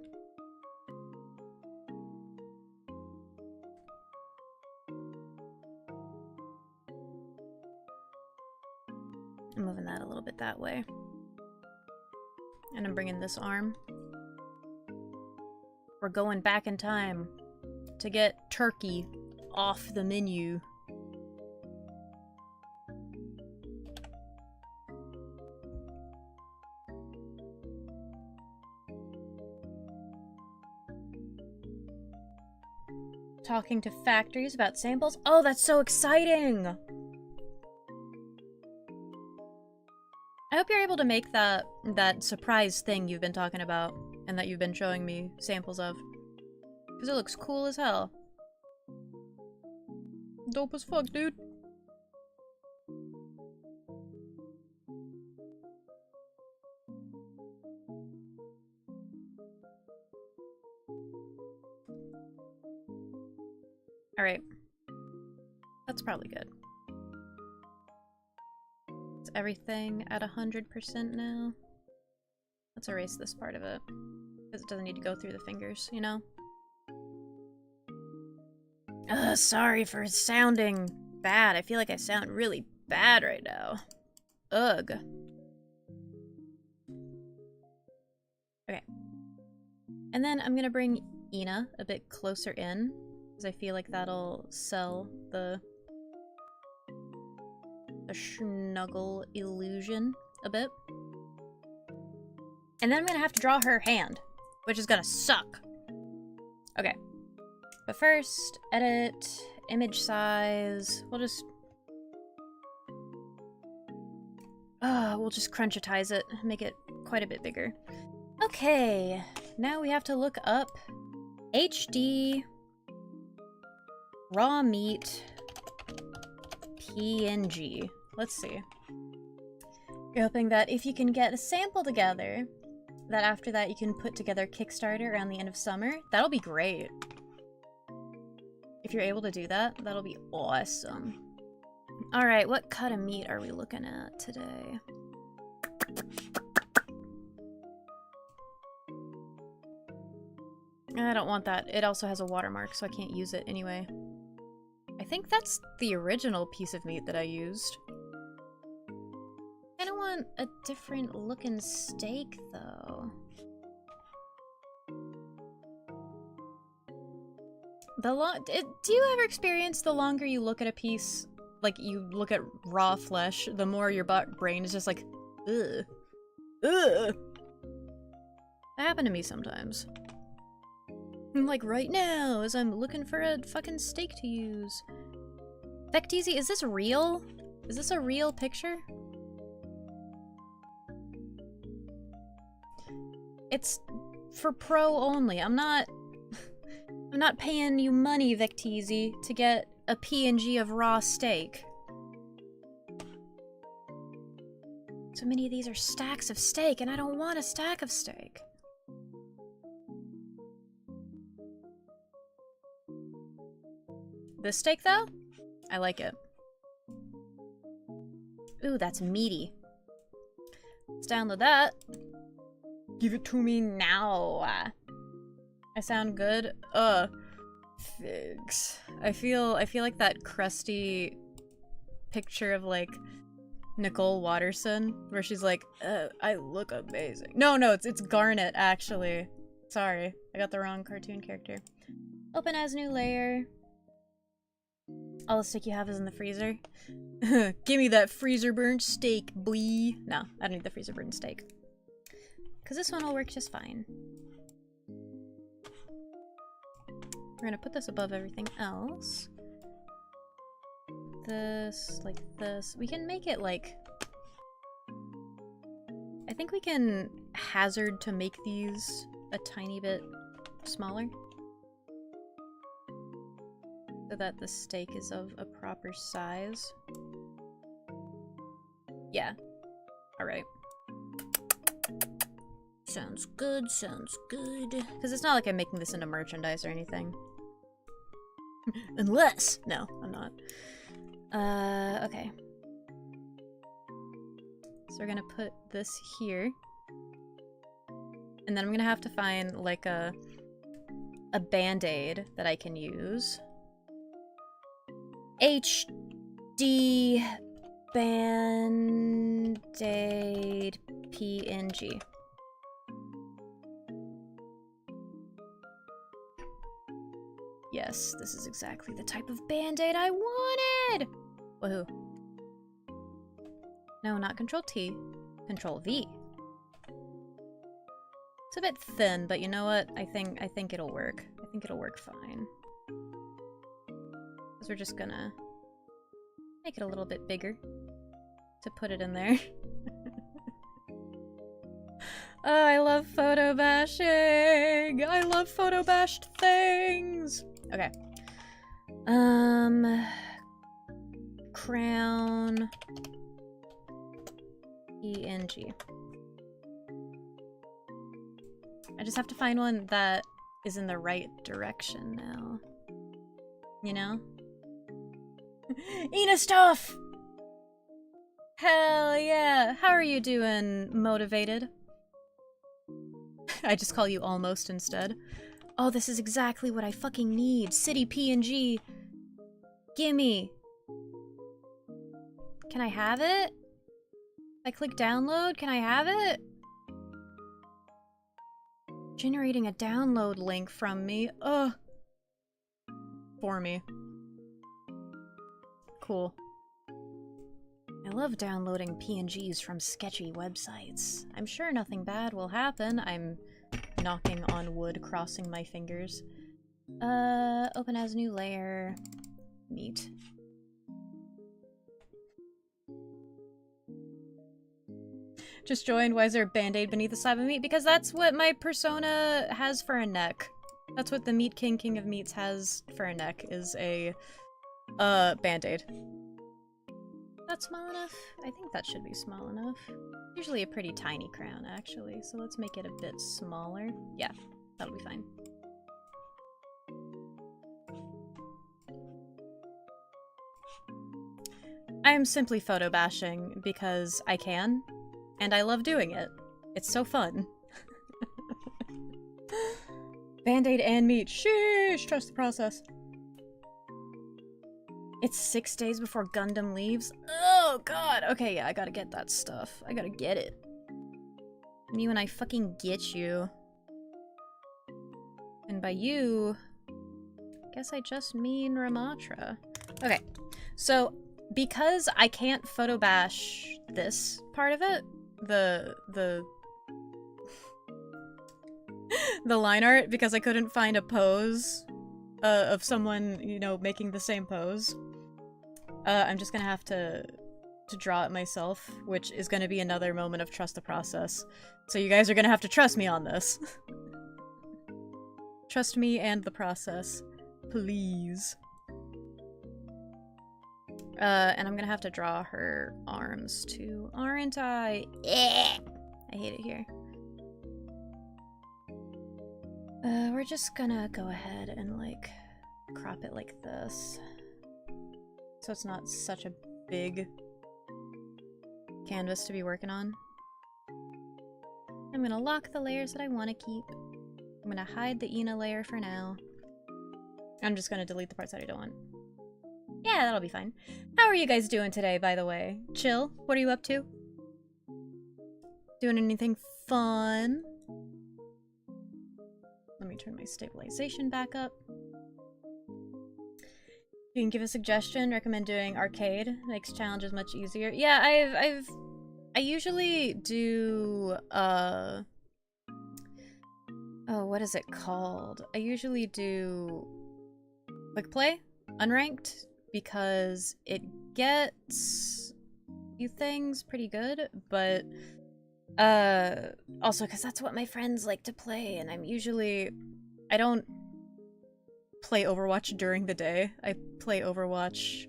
I'm moving that a little bit that way. And I'm bringing this arm. We're going back in time to get turkey off the menu. Talking to factories about samples? Oh, that's so exciting! I hope you're able to make that surprise thing you've been talking about and that you've been showing me samples of. Because it looks cool as hell. Dope as fuck, dude. Alright. That's probably good. Is everything at 100% now? Let's erase this part of it. Because it doesn't need to go through the fingers, you know? Sorry for sounding bad. I feel like I sound really bad right now. Ugh. Okay. And then I'm gonna bring ENA a bit closer in, because I feel like that'll sell the snuggle illusion a bit. And then I'm gonna have to draw her hand, which is gonna suck. Okay. But first, edit, image size. We'll just crunchitize it, make it quite a bit bigger. Okay, now we have to look up HD raw meat PNG. Let's see. You're hoping that if you can get a sample together, that after that you can put together Kickstarter around the end of summer. That'll be great. If you're able to do that, that'll be awesome. Alright, what cut of meat are we looking at today? I don't want that. It also has a watermark, so I can't use it anyway. I think that's the original piece of meat that I used. I kinda want a different looking steak, though. Do you ever experience the longer you look at a piece, like you look at raw flesh, the more your brain is just like, ugh. Ugh. That happened to me sometimes. Like right now, as I'm looking for a fucking steak to use. Vecteezy, is this real? Is this a real picture? It's for pro only. I'm not paying you money, Vecteezy, to get a PNG of raw steak. So many of these are stacks of steak, and I don't want a stack of steak. This steak, though? I like it. Ooh, that's meaty. Let's download that. Give it to me now. I sound good? Figs. I feel like that crusty picture of, like, Nicole Watterson, where she's like, I look amazing. No, it's Garnet, actually. Sorry, I got the wrong cartoon character. Open as new layer. All the steak you have is in the freezer. Give me that freezer burnt steak, boy. No, I don't need the freezer burnt steak. Because this one will work just fine. We're gonna put this above everything else. This, like this. We can make it like... I think we can hazard to make these a tiny bit smaller. So that the steak is of a proper size. Yeah. Alright. Sounds good, sounds good. Because it's not like I'm making this into merchandise or anything. Unless! No, I'm not. Okay. So we're gonna put this here. And then I'm gonna have to find, like, a band-aid that I can use. HD Band-Aid PNG. Yes, this is exactly the type of band-aid I wanted! Woohoo. No, not Control T. Control V. It's a bit thin, but you know what? I think it'll work. I think it'll work fine. Because we're just gonna make it a little bit bigger to put it in there. Oh, I love photo bashing! I love photo bashed things! Okay. Crown PNG. I just have to find one that is in the right direction now. You know? ENA stuff! Hell yeah! How are you doing, motivated? I just call you almost instead. Oh, this is exactly what I fucking need. City PNG. Gimme. Can I have it? If I click download, can I have it? Generating a download link from me. Ugh. For me. Cool. I love downloading PNGs from sketchy websites. I'm sure nothing bad will happen. I'm knocking on wood, crossing my fingers. Open as new layer. Meat. Just joined. Why is there a band-aid beneath the slab of meat? Because that's what my persona has for a neck. That's what the Meat King, King of Meats has for a neck, is a band-aid. That's small enough? I think that should be small enough. Usually a pretty tiny crown, actually, so let's make it a bit smaller. Yeah, that'll be fine. I am simply photo bashing because I can, and I love doing it. It's so fun. Band-aid and meat. Sheesh! Trust the process. It's 6 days before Gundam leaves? Oh god! Okay, yeah, I gotta get that stuff. I gotta get it. Me when I fucking get you. And by you, I guess I just mean Ramatra. Okay, so because I can't photo bash this part of it, the line art, because I couldn't find a pose of someone, you know, making the same pose. I'm just gonna have to draw it myself, which is gonna be another moment of trust the process. So you guys are gonna have to trust me on this. Trust me and the process. Please. And I'm gonna have to draw her arms too, aren't I? I hate it here. We're just gonna go ahead and, like, crop it like this. So it's not such a big canvas to be working on. I'm gonna lock the layers that I want to keep. I'm gonna hide the ENA layer for now. I'm just gonna delete the parts that I don't want. Yeah, that'll be fine. How are you guys doing today, by the way? Chill? What are you up to? Doing anything fun? me turn my stabilization back up. You can give a suggestion. Recommend doing arcade. Makes challenges much easier. Yeah, I usually do, oh, what is it called? I usually do quick play, unranked, because it gets a few things pretty good, but also because that's what my friends like to play, and I don't play Overwatch during the day. I play Overwatch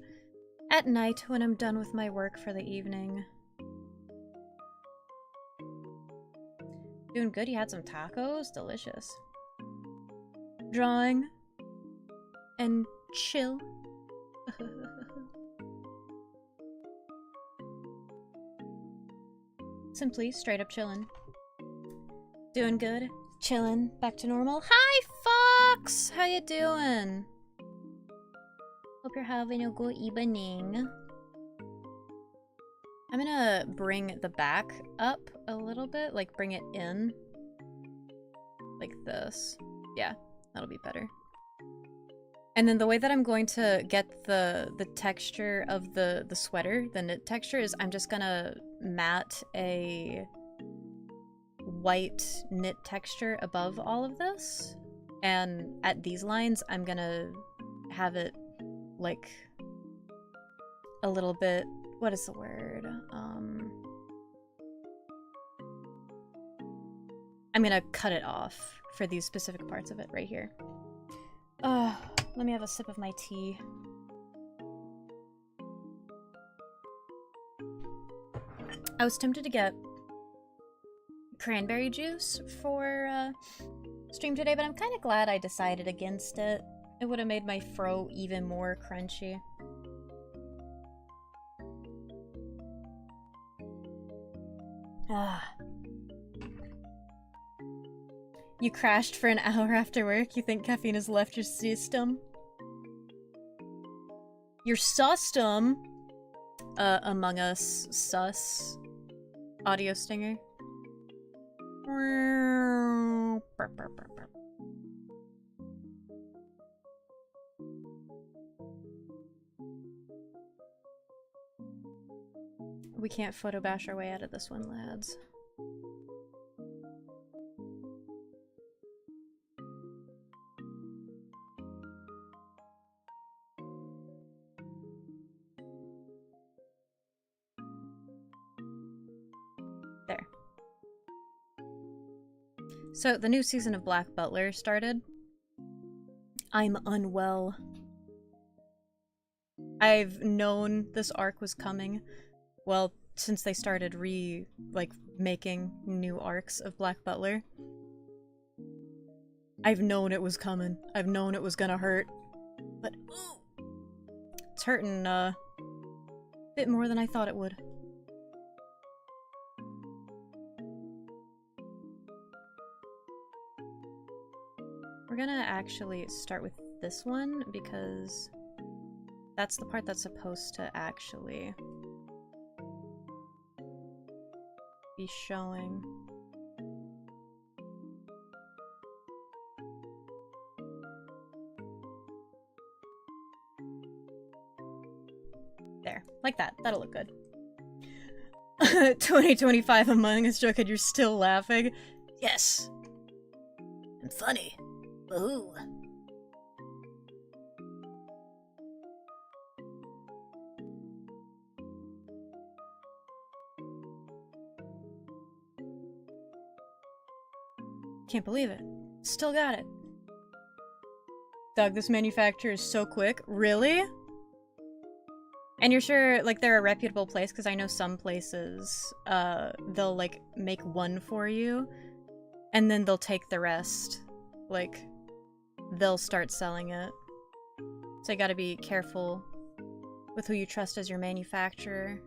at night when I'm done with my work for the evening. Doing good? You had some tacos? Delicious. Drawing and chill. Simply straight up chillin'. Doing good? Chillin'. Back to normal. Hi, Fox! How you doing? Hope you're having a good evening. I'm gonna bring the back up a little bit, like bring it in. Like this. Yeah, that'll be better. And then the way that I'm going to get the texture of the sweater, the knit texture, is I'm just gonna matte a white knit texture above all of this. And at these lines, I'm gonna have it like a little bit, what is the word? I'm gonna cut it off for these specific parts of it right here. Let me have a sip of my tea. I was tempted to get cranberry juice for stream today, but I'm kind of glad I decided against it. It would have made my fro even more crunchy. You crashed for an hour after work? You think caffeine has left your system? Your sustum? Among Us sus audio stinger. We can't photo bash our way out of this one, lads. There. So, the new season of Black Butler started. I'm unwell. I've known this arc was coming. Well, since they started making new arcs of Black Butler. I've known it was coming. I've known it was gonna hurt. But, ooh! It's hurting, a bit more than I thought it would. We're gonna actually start with this one, because that's the part that's supposed to actually be showing. There. Like that. That'll look good. 2025 Among Us joke and you're still laughing? Yes! I'm funny. Ooh. Can't believe it. Still got it. Doug, this manufacturer is so quick. Really? And you're sure, like, they're a reputable place? Because I know some places, they'll, like, make one for you, and then they'll take the rest. Like, they'll start selling it. So you gotta be careful with who you trust as your manufacturer.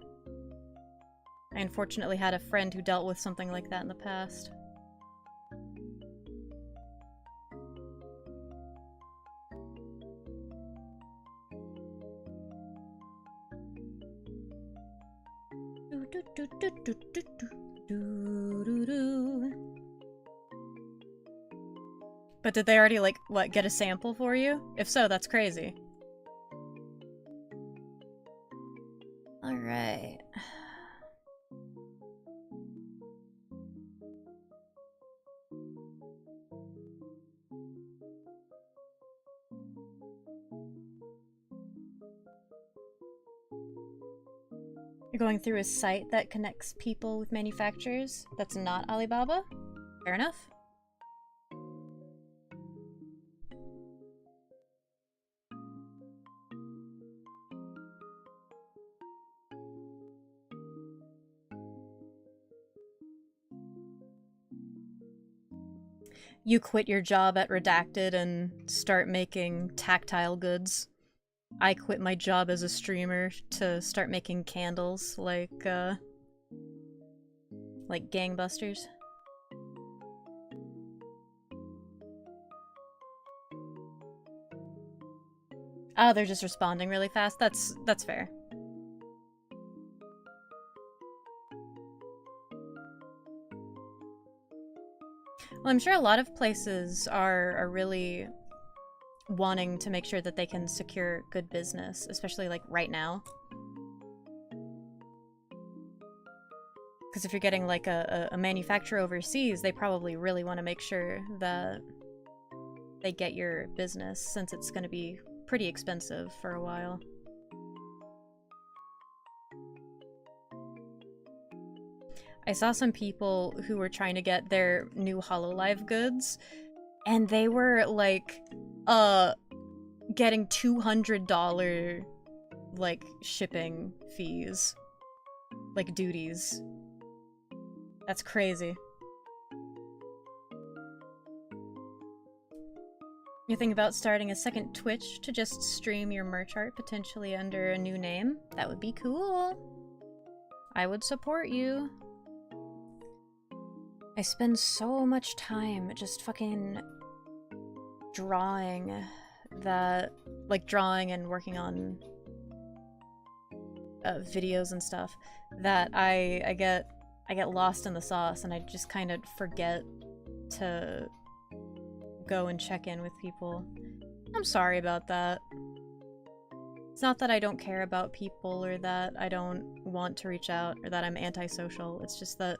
I unfortunately had a friend who dealt with something like that in the past. But did they already, like, what, get a sample for you? If so, that's crazy. Alright. You're going through a site that connects people with manufacturers that's not Alibaba? Fair enough. You quit your job at Redacted and start making tactile goods. I quit my job as a streamer to start making candles like gangbusters. Oh, they're just responding really fast. That's fair. Well, I'm sure a lot of places are really wanting to make sure that they can secure good business, especially like right now. Because if you're getting like a manufacturer overseas, they probably really want to make sure that they get your business, since it's going to be pretty expensive for a while. I saw some people who were trying to get their new HoloLive goods, and they were like, getting $200 like shipping fees, like duties. That's crazy. You think about starting a second Twitch to just stream your merch art, potentially under a new name? That would be cool. I would support you. I spend so much time just fucking drawing that, like drawing and working on videos and stuff, that I get lost in the sauce, and I just kind of forget to go and check in with people. I'm sorry about that. It's not that I don't care about people or that I don't want to reach out or that I'm antisocial. It's just that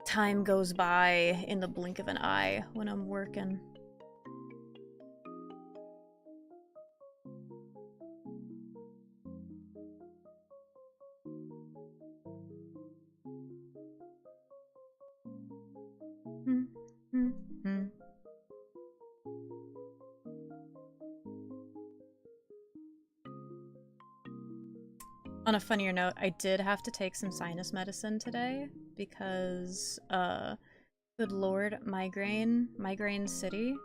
time goes by in the blink of an eye when I'm working. On a funnier note, I did have to take some sinus medicine today because, good lord, migraine city.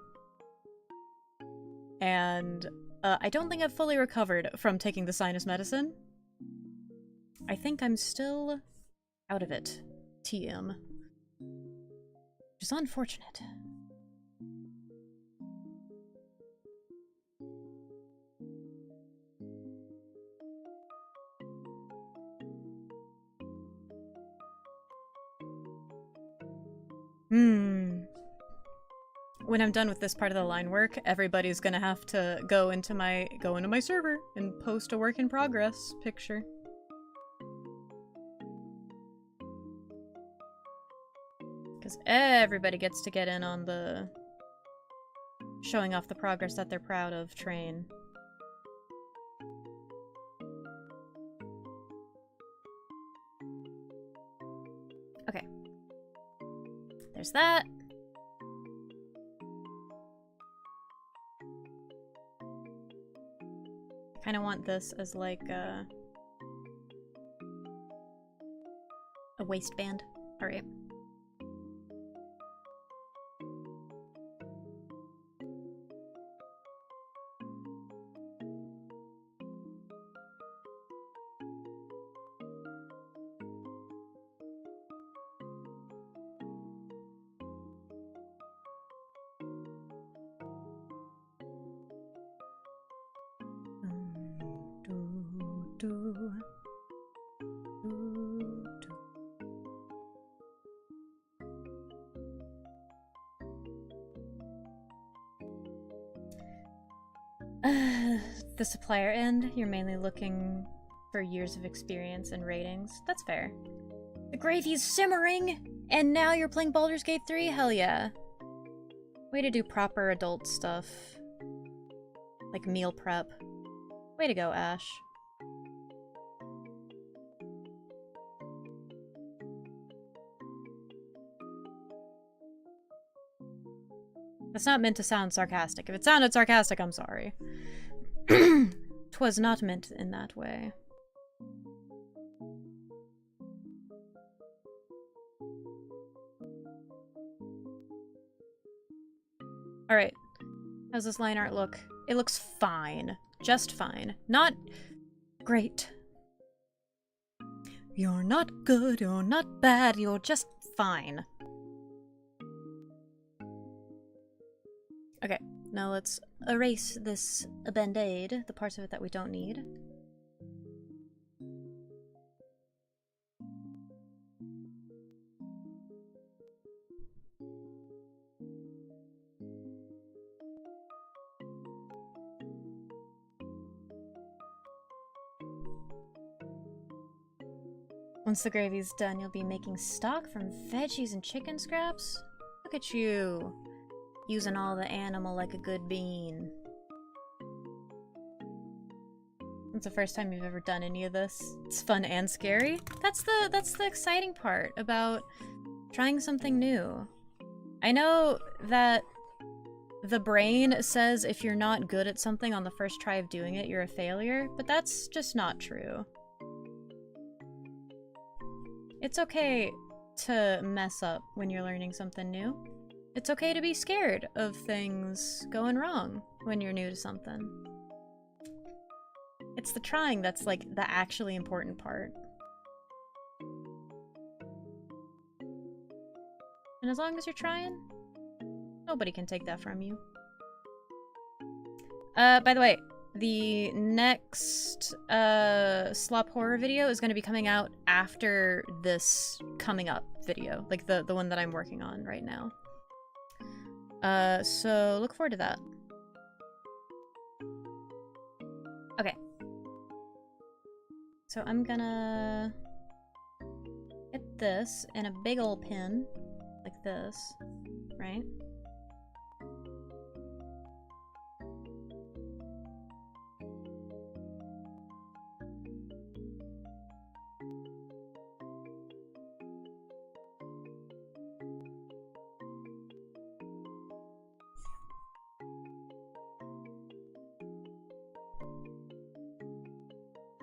And, I don't think I've fully recovered from taking the sinus medicine. I think I'm still out of it. TM. Which is unfortunate. When I'm done with this part of the line work, everybody's gonna have to go into my server and post a work in progress picture. Because everybody gets to get in on the showing off the progress that they're proud of train. Okay. There's that. I kind of want this as like a waistband. All right. the supplier end, you're mainly looking for years of experience and ratings. That's fair. The gravy's simmering! And now you're playing Baldur's Gate 3? Hell yeah. Way to do proper adult stuff. Like meal prep. Way to go, Ash. That's not meant to sound sarcastic. If it sounded sarcastic, I'm sorry. 'Twas not meant in that way. Alright. How's this line art look? It looks fine. Just fine. Not great. You're not good, you're not bad, you're just fine. Okay, now let's erase this band-aid, the parts of it that we don't need. Once the gravy's done, you'll be making stock from veggies and chicken scraps? Look at you. Using all the animal like a good bean. It's the first time you've ever done any of this. It's fun and scary. That's the exciting part about trying something new. I know that the brain says if you're not good at something on the first try of doing it, you're a failure, but that's just not true. It's okay to mess up when you're learning something new. It's okay to be scared of things going wrong when you're new to something. It's the trying that's like the actually important part. And as long as you're trying, nobody can take that from you. By the way, the next slop horror video is going to be coming out after this coming up video, like the one that I'm working on right now. So look forward to that. Okay. So I'm gonna get this in a big ol' pin, like this, right?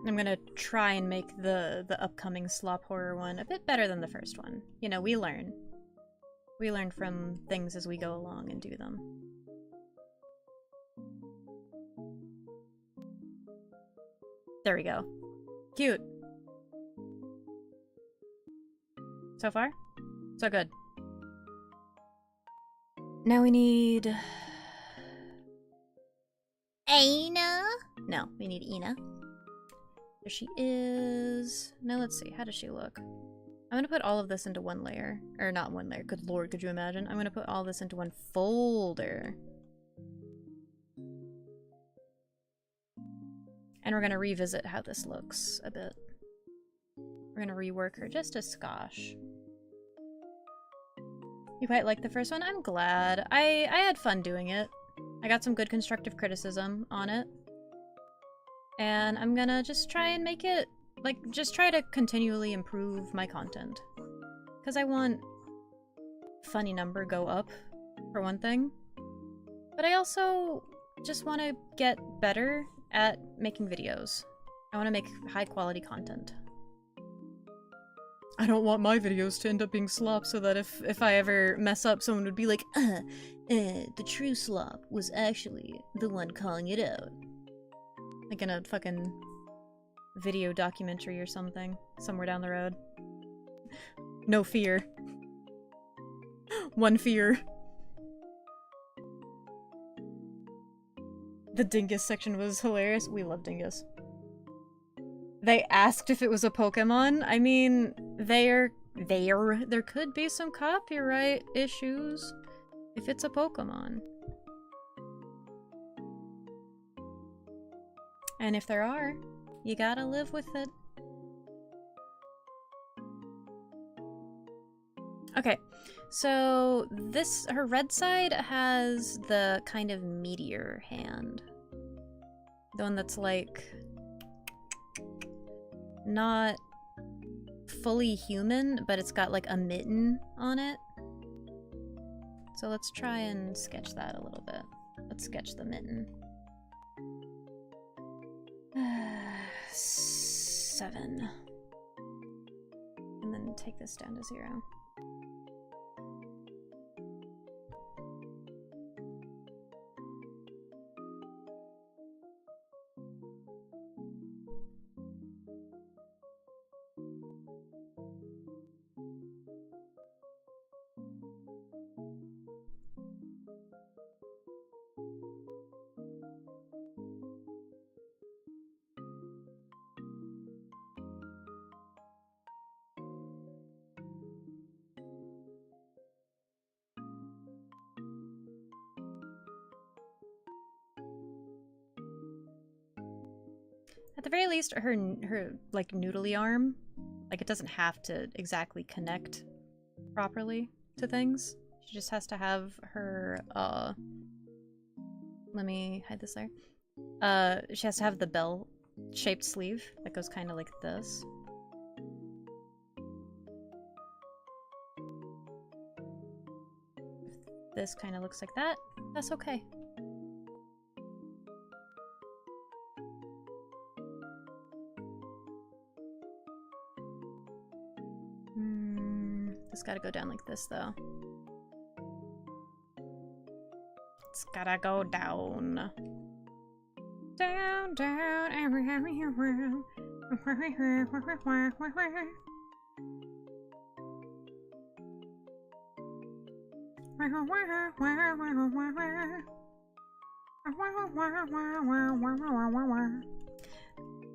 I'm gonna try and make the upcoming slop horror one a bit better than the first one. You know, we learn. We learn from things as we go along and do them. There we go. Cute. So far? So good. Now we need... ENA? No, we need ENA. There she is. Now let's see, how does she look? I'm gonna put all of this into one layer. Or not one layer, good lord, could you imagine? I'm gonna put all this into one folder. And we're gonna revisit how this looks a bit. We're gonna rework her just a skosh. You quite like the first one? I'm glad. I had fun doing it. I got some good constructive criticism on it. And I'm gonna just try and make it, like, just try to continually improve my content. Because I want funny number go up, for one thing. But I also just want to get better at making videos. I want to make high quality content. I don't want my videos to end up being slop so that if I ever mess up, someone would be like, the true slop was actually the one calling it out. Like in a fucking video documentary or something, somewhere down the road. No fear. One fear. The dingus section was hilarious. We love dingus. They asked if it was a Pokemon. I mean, there could be some copyright issues if it's a Pokemon. And if there are, you gotta live with it. Okay, so her red side has the kind of meteor hand. The one that's like not fully human, but it's got like a mitten on it. So let's try and sketch that a little bit. Let's sketch the mitten. 7. And then take this down to 0. At the very least, her like noodly arm, like it doesn't have to exactly connect properly to things. She just has to have her let me hide this there. She has to have the bell-shaped sleeve that goes kind of like this. If this kind of looks like that, that's okay. It's gotta go down like this, though. It's gotta go down. Down, down, everywhere.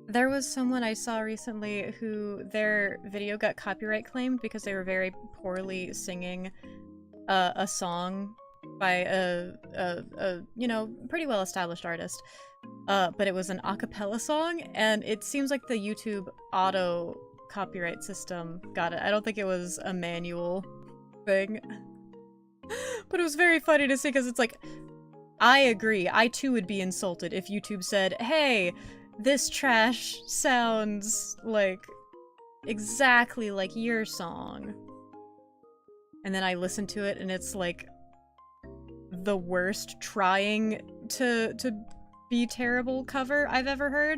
There was someone I saw recently who their video got copyright claimed because they were very poorly singing a song by a you know, pretty well established artist. But it was an a cappella song, and it seems like the YouTube auto copyright system got it. I don't think it was a manual thing. But it was very funny to see because it's like, I agree. I too would be insulted if YouTube said, hey, this trash sounds like exactly like your song. And then I listen to it and it's like the worst trying to be terrible cover I've ever heard.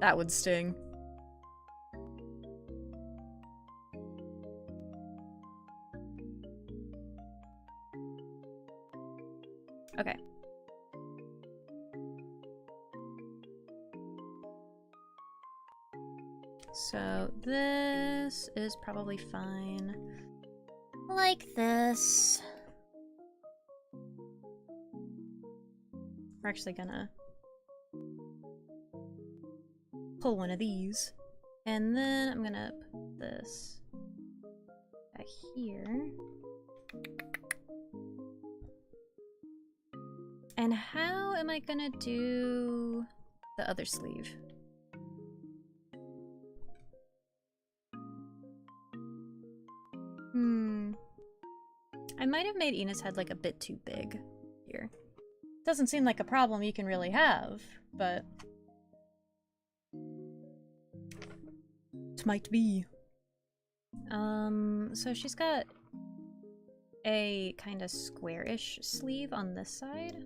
That would sting. Okay. So this is probably fine. Like this. We're actually gonna pull one of these. And then I'm gonna put this back here. And how am I gonna do the other sleeve? I might have made Ina's head like a bit too big here. Doesn't seem like a problem you can really have, but it might be. So she's got a kind of square-ish sleeve on this side.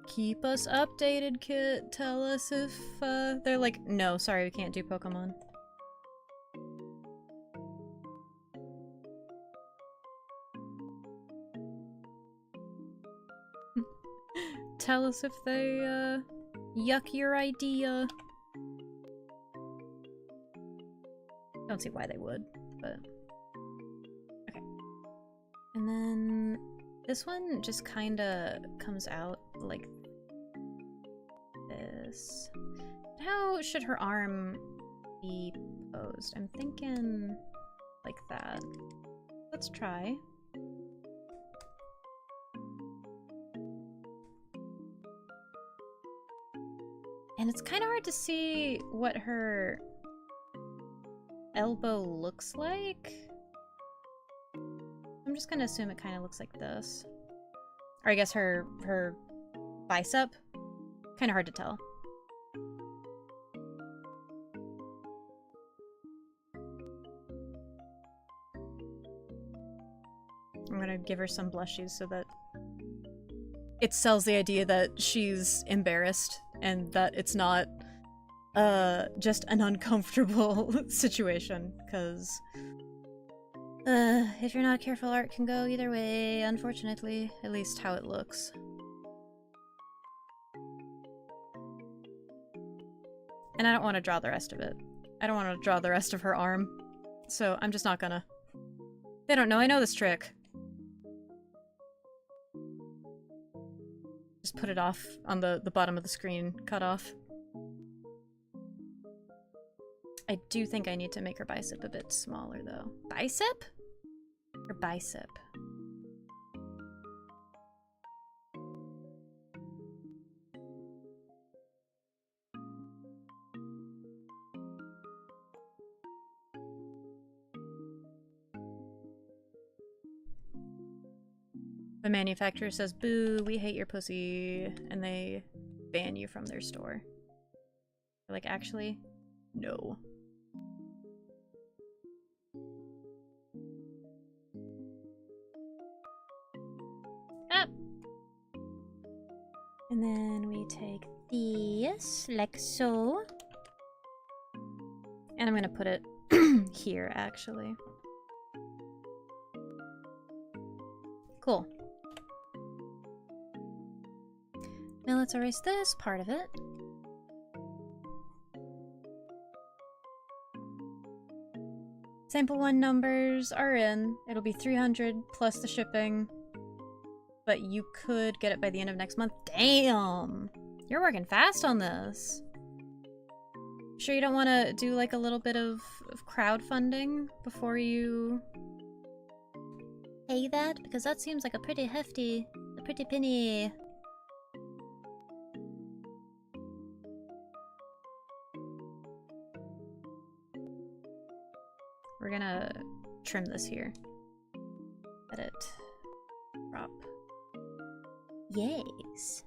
Keep us updated, Kit. Tell us if they're like, no, sorry, we can't do Pokemon. Tell us if they yuck your idea. Don't see why they would, but okay. And then this one just kind of comes out like this. How should her arm be posed? I'm thinking like that. Let's try. And it's kind of hard to see what her elbow looks like. I'm just gonna assume it kind of looks like this. Or I guess her bicep. Kind of hard to tell. I'm gonna give her some blushes so that it sells the idea that she's embarrassed and that it's not just an uncomfortable situation, because if you're not careful, art can go either way, unfortunately. At least how it looks. And I don't want to draw the rest of it. I don't want to draw the rest of her arm, so I'm just not gonna. They don't know I know this trick. Just put it off on the bottom of the screen, cut off. I do think I need to make her bicep a bit smaller, though. Bicep? Or bicep? The manufacturer says, "Boo, we hate your pussy," and they ban you from their store. They're like, actually, no. Up. And then we take this, like so. And I'm gonna put it here, actually. Cool. Now let's erase this part of it. Sample 1 numbers are in. It'll be 300 plus the shipping. But you could get it by the end of next month. Damn! You're working fast on this. Sure you don't want to do like a little bit of crowdfunding before you pay that? Because that seems like a pretty hefty, a pretty penny. We're gonna trim this here. Edit. Crop. Yes.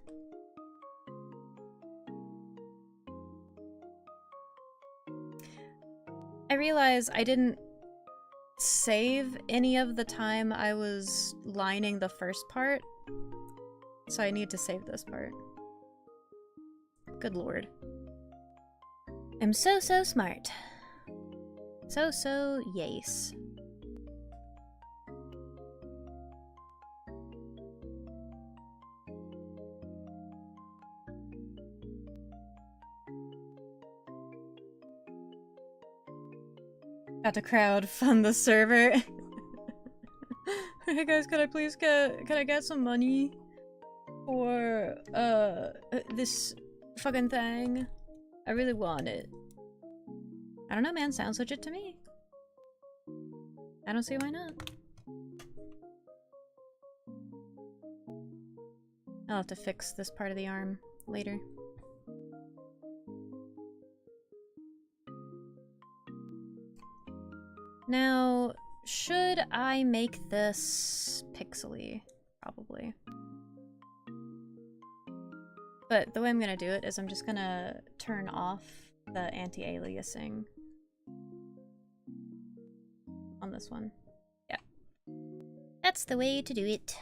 I realize I didn't save any of the time I was lining the first part, so I need to save this part. Good lord. I'm so smart. So yes. Got to crowd fund the server. Hey guys, can I get some money for this fucking thing? I really want it. I don't know, man. Sounds legit to me. I don't see why not. I'll have to fix this part of the arm later. Now, should I make this pixely? Probably. But the way I'm gonna do it is I'm just gonna turn off the anti-aliasing on this one. Yeah. That's the way to do it.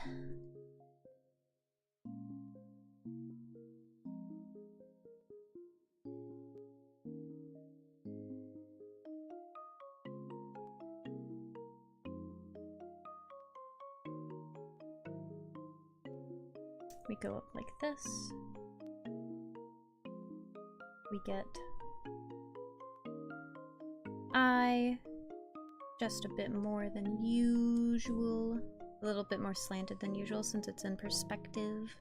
We go up like this. We get eye just a bit more than usual. A little bit more slanted than usual since it's in perspective.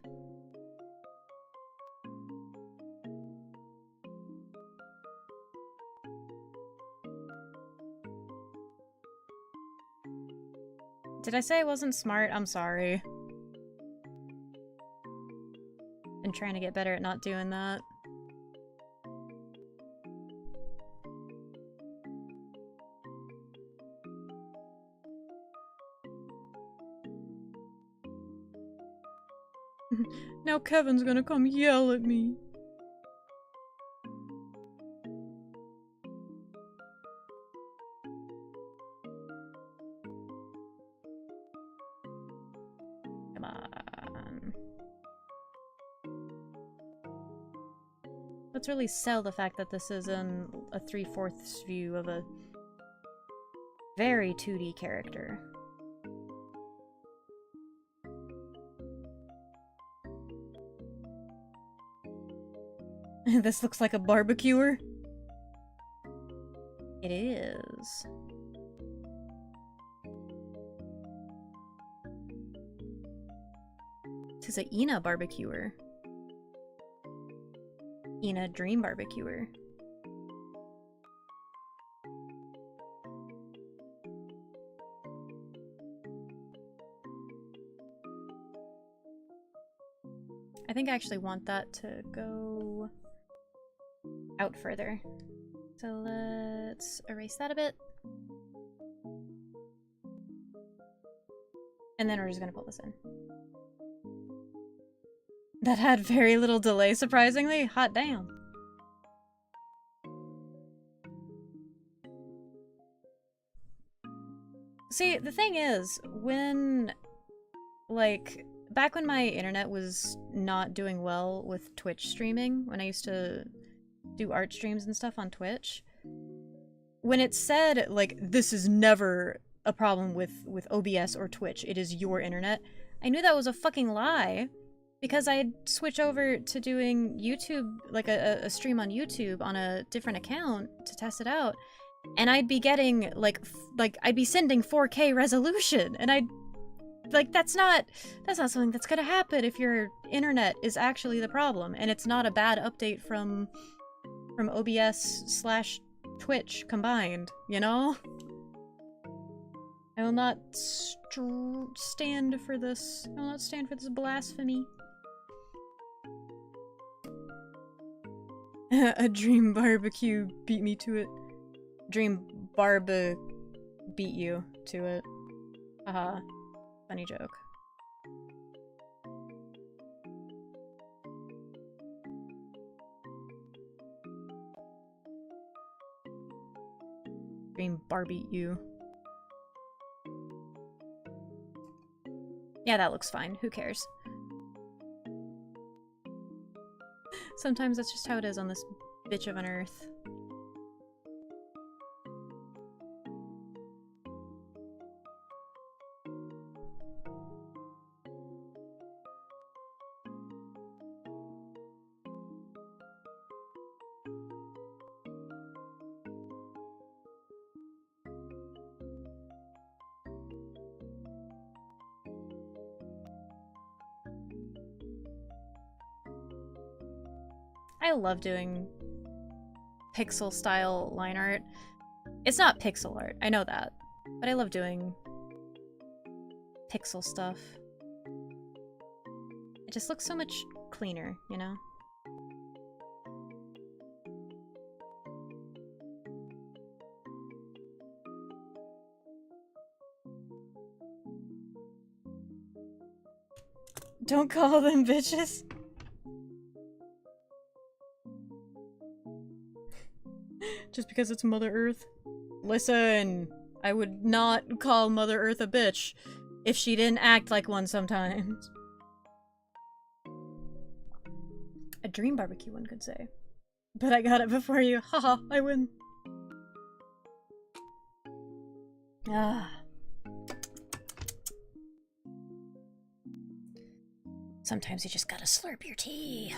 Did I say I wasn't smart? I'm sorry. Been trying to get better at not doing that. Now Kevin's gonna come yell at me. Come on. Let's really sell the fact that this is a 3/4 view of a very 2D character. This looks like a barbecuer. It is. This is a ENA barbecuer. ENA Dream barbecuer. I think I actually want that to go out further. So let's erase that a bit. And then we're just gonna pull this in. That had very little delay, surprisingly. Hot damn. See, the thing is, when, like, back when my internet was not doing well with Twitch streaming, when I used to do art streams and stuff on Twitch, when it said, like, this is never a problem with OBS or Twitch, it is your internet, I knew that was a fucking lie, because I'd switch over to doing YouTube, like a stream on YouTube on a different account to test it out, and I'd be getting, like I'd be sending 4K resolution, and that's not something that's gonna happen if your internet is actually the problem, and it's not a bad update from OBS / Twitch combined, you know? I will not stand for this. I will not stand for this blasphemy. A dream barbecue beat me to it. Dream barba beat you to it. Haha. Funny joke. Dream Barbie you. Yeah, that looks fine. Who cares? Sometimes that's just how it is on this bitch of an earth. I love doing pixel style line art. It's not pixel art, I know that, but I love doing pixel stuff. It just looks so much cleaner, you know? Don't call them bitches. Just because it's Mother Earth. Listen, I would not call Mother Earth a bitch if she didn't act like one sometimes. A dream barbecue, one could say. But I got it before you. Haha, I win. Ah. Sometimes you just gotta slurp your tea.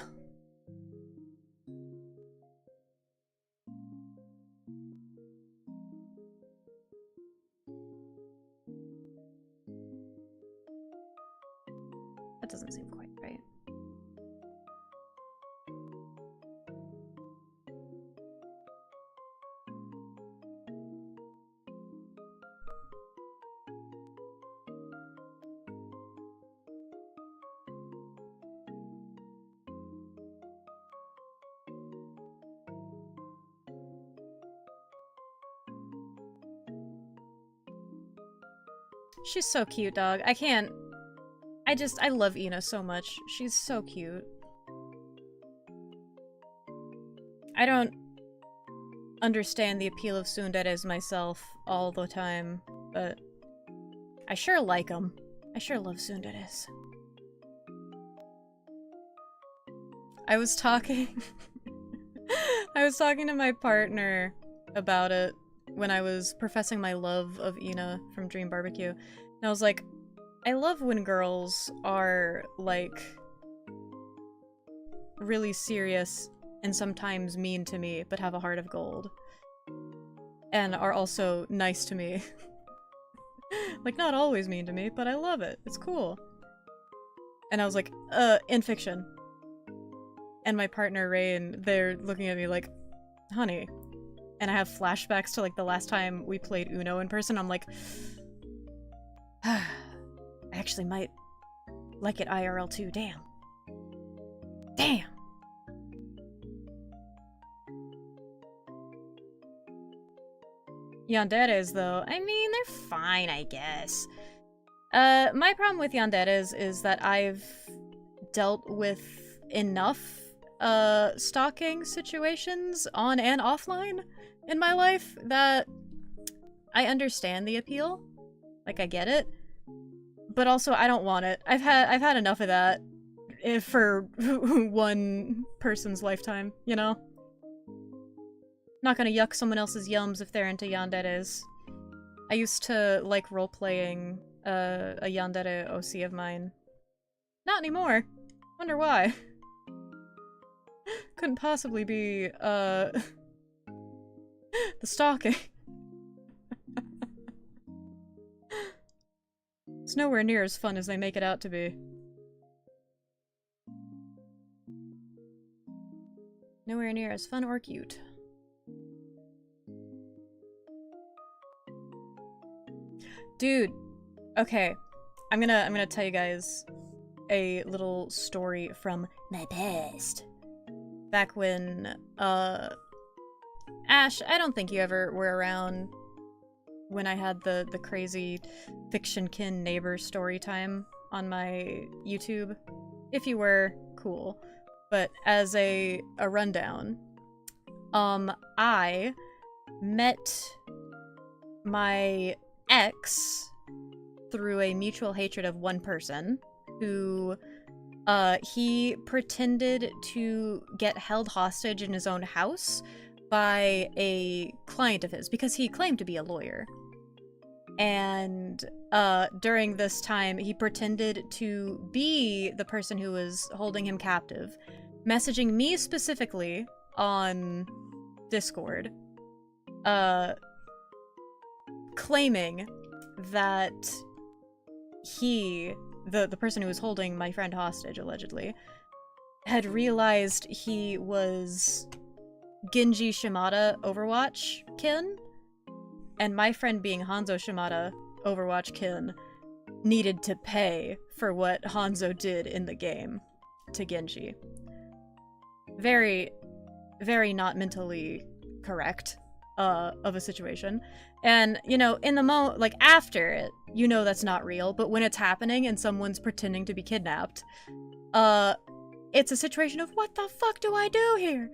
That doesn't seem quite right. She's so cute, dog. I love ENA so much. She's so cute. I don't understand the appeal of tsunderes myself all the time, but I sure like them. I sure love tsunderes. I was talking to my partner about it when I was professing my love of ENA from Dream Barbecue. And I was like, I love when girls are, like, really serious and sometimes mean to me, but have a heart of gold. And are also nice to me. Like, not always mean to me, but I love it. It's cool. And I was like, in fiction. And my partner, Rain, they're looking at me like, honey. And I have flashbacks to, like, the last time we played Uno in person. I'm like, I actually might like it IRL too. Damn. Damn! Yanderes, though, I mean, they're fine, I guess. My problem with yanderes is that I've dealt with enough, stalking situations on and offline in my life that I understand the appeal. Like, I get it. But also, I don't want it. I've had enough of that for one person's lifetime, you know? Not gonna yuck someone else's yums if they're into yanderes. I used to like role-playing a yandere OC of mine. Not anymore. Wonder why. Couldn't possibly be, the stalking. It's nowhere near as fun as they make it out to be. Nowhere near as fun or cute. Dude, okay. I'm gonna tell you guys a little story from my past. Back when, Ash, I don't think you ever were around when I had the crazy fiction-kin neighbor story time on my YouTube. If you were, cool. But as a rundown, I met my ex through a mutual hatred of one person who, he pretended to get held hostage in his own house by a client of his because he claimed to be a lawyer. And during this time, he pretended to be the person who was holding him captive, messaging me specifically on Discord, claiming that he, the person who was holding my friend hostage, allegedly, had realized he was Genji Shimada Overwatch kin, and my friend being Hanzo Shimada Overwatch kin needed to pay for what Hanzo did in the game to Genji. Very, very not mentally correct of a situation. And, you know, in the moment, like, after it, you know that's not real, but when it's happening and someone's pretending to be kidnapped, it's a situation of, what the fuck do I do here?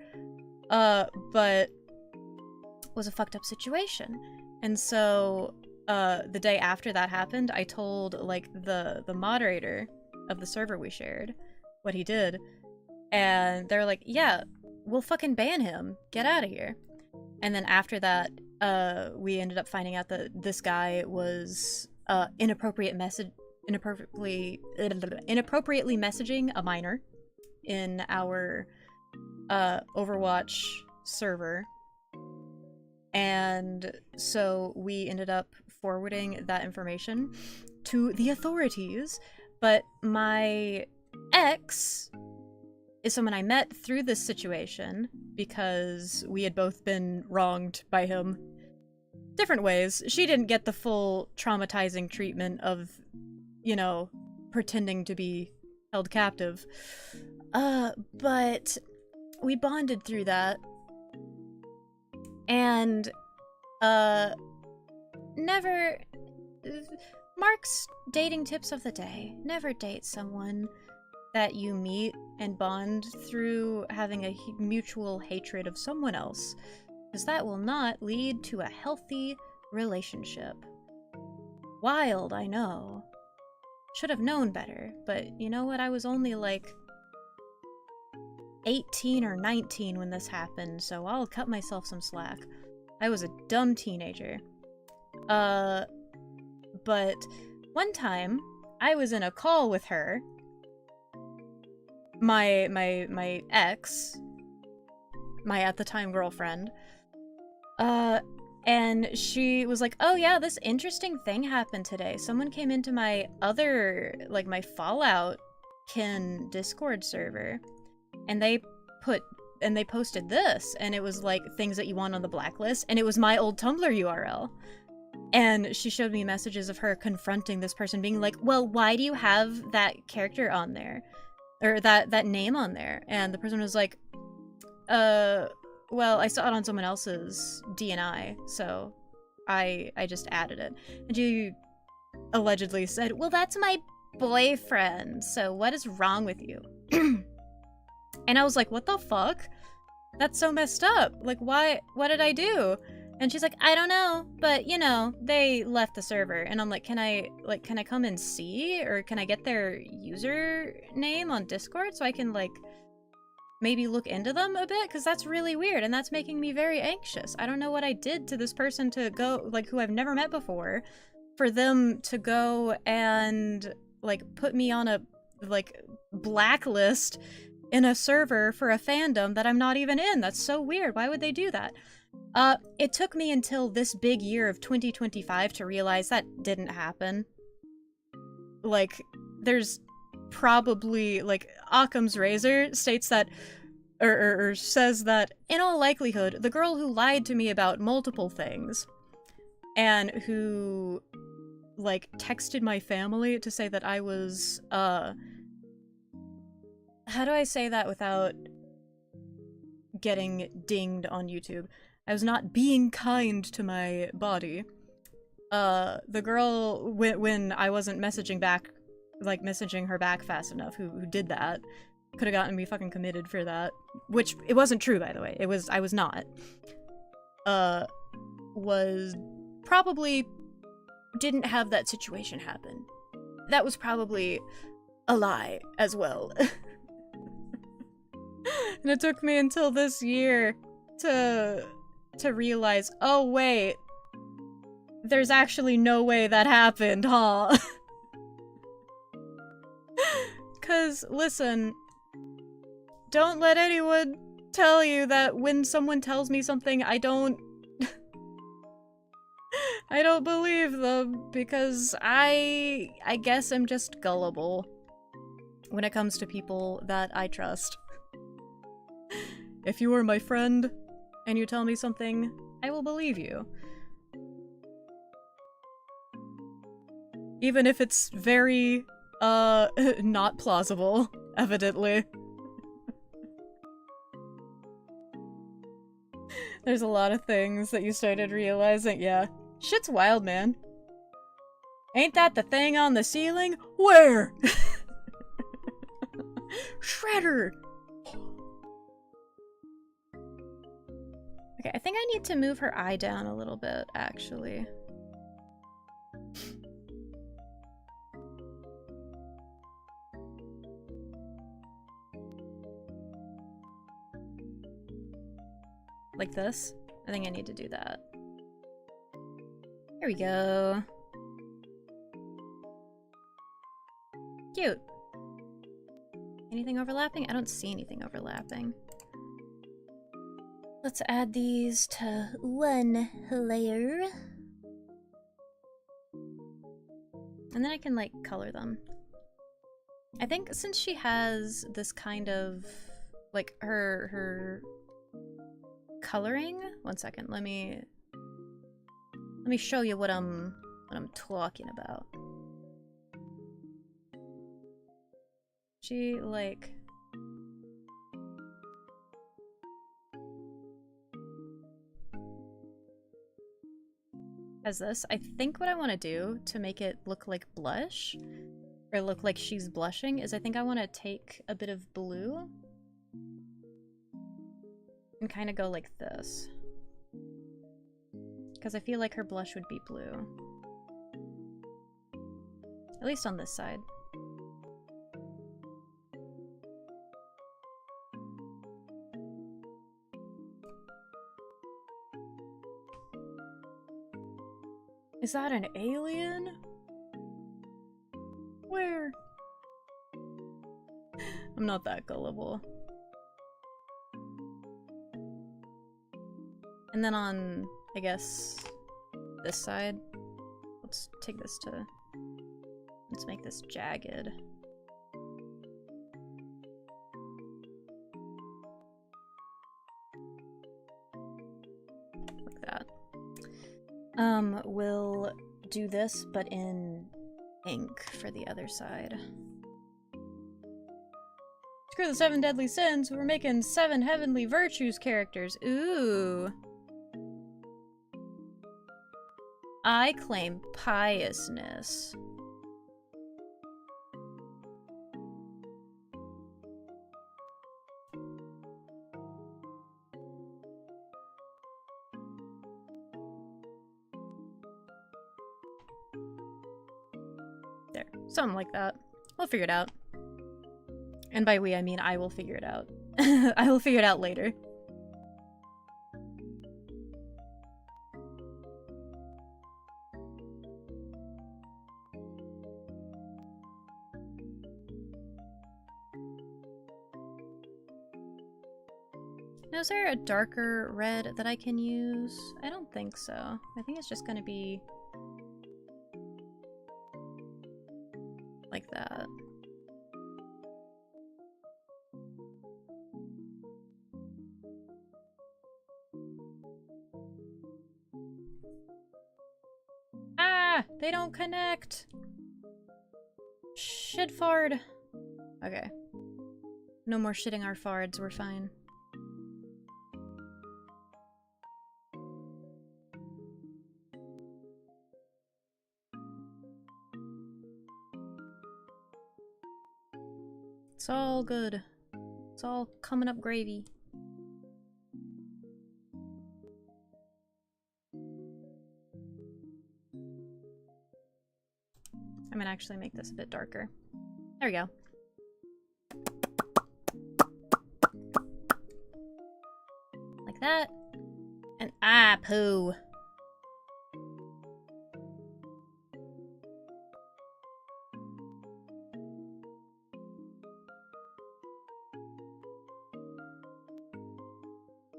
But it was a fucked up situation. And so, the day after that happened, I told, like, the moderator of the server we shared what he did, and they're like, yeah, we'll fucking ban him. Get out of here. And then after that, we ended up finding out that this guy was, inappropriately messaging a minor in our, Overwatch server. And so we ended up forwarding that information to the authorities, but my ex is someone I met through this situation because we had both been wronged by him different ways. She didn't get the full traumatizing treatment of, you know, pretending to be held captive. But we bonded through that. And, never Mark's dating tips of the day. Never date someone that you meet and bond through having a mutual hatred of someone else, because that will not lead to a healthy relationship. Wild, I know. Should have known better, but you know what? I was only like 18 or 19 when this happened, so I'll cut myself some slack. I was a dumb teenager. But one time I was in a call with her, my ex, my at the time girlfriend, and she was like, oh yeah, this interesting thing happened today. Someone came into my other, like, my Fallout kin Discord server, and they posted this, and it was like things that you want on the blacklist, and it was my old Tumblr URL. And she showed me messages of her confronting this person, being like, well, why do you have that character on there? Or that name on there? And the person was like, well, I saw it on someone else's DNI, so I just added it. And she allegedly said, well, that's my boyfriend, so what is wrong with you? And I was like, what the fuck? That's so messed up. Like, why? What did I do? And she's like, I don't know, but you know, they left the server. And I'm like, can I come and see? Or can I get their username on Discord so I can, like, maybe look into them a bit? Because that's really weird, and that's making me very anxious. I don't know what I did to this person to go, like, who I've never met before, for them to go and, like, put me on a, like, blacklist in a server for a fandom that I'm not even in. That's so weird. Why would they do that? It took me until this big year of 2025 to realize that didn't happen. Like, there's probably, like, Occam's razor states that, or says that, in all likelihood, the girl who lied to me about multiple things, and who, like, texted my family to say that I was, how do I say that without getting dinged on YouTube? I was not being kind to my body. The girl, when I wasn't messaging back, like, messaging her back fast enough, who did that, could have gotten me fucking committed for that. Which, it wasn't true, by the way. I was not. Was probably didn't have that situation happen. That was probably a lie as well. And it took me until this year to realize, oh wait, there's actually no way that happened, huh? 'Cause, listen, don't let anyone tell you that when someone tells me something, I don't believe them, because I guess I'm just gullible when it comes to people that I trust. If you are my friend and you tell me something, I will believe you. Even if it's very, not plausible, evidently. There's a lot of things that you started realizing. Yeah. Shit's wild, man. Ain't that the thing on the ceiling? Where? Shredder! Okay, I think I need to move her eye down a little bit, actually. Like this? I think I need to do that. There we go. Cute. Anything overlapping? I don't see anything overlapping. Let's add these to one layer. And then I can, like, color them. I think since she has this kind of, like, her coloring. One second, let me show you what I'm talking about. She, like, as this. I think what I want to do to make it look like blush, or look like she's blushing, is I think I want to take a bit of blue and kind of go like this. Because I feel like her blush would be blue. At least on this side. Is that an alien? Where? I'm not that gullible. And then on, I guess, this side, let's take this to, let's make this jagged. Like that. We'll do this, but in ink for the other side. Screw the 7 deadly sins, we're making 7 heavenly virtues characters. Ooh. I claim piousness. There, something like that. We'll figure it out. And by we, I mean I will figure it out. I will figure it out later. Now, is there a darker red that I can use? I don't think so. I think it's just gonna be like that. Ah! They don't connect! Shit fard! Okay. No more shitting our fards, we're fine. It's all good. It's all coming up gravy. I'm gonna actually make this a bit darker. There we go. Like that. And ah, poo.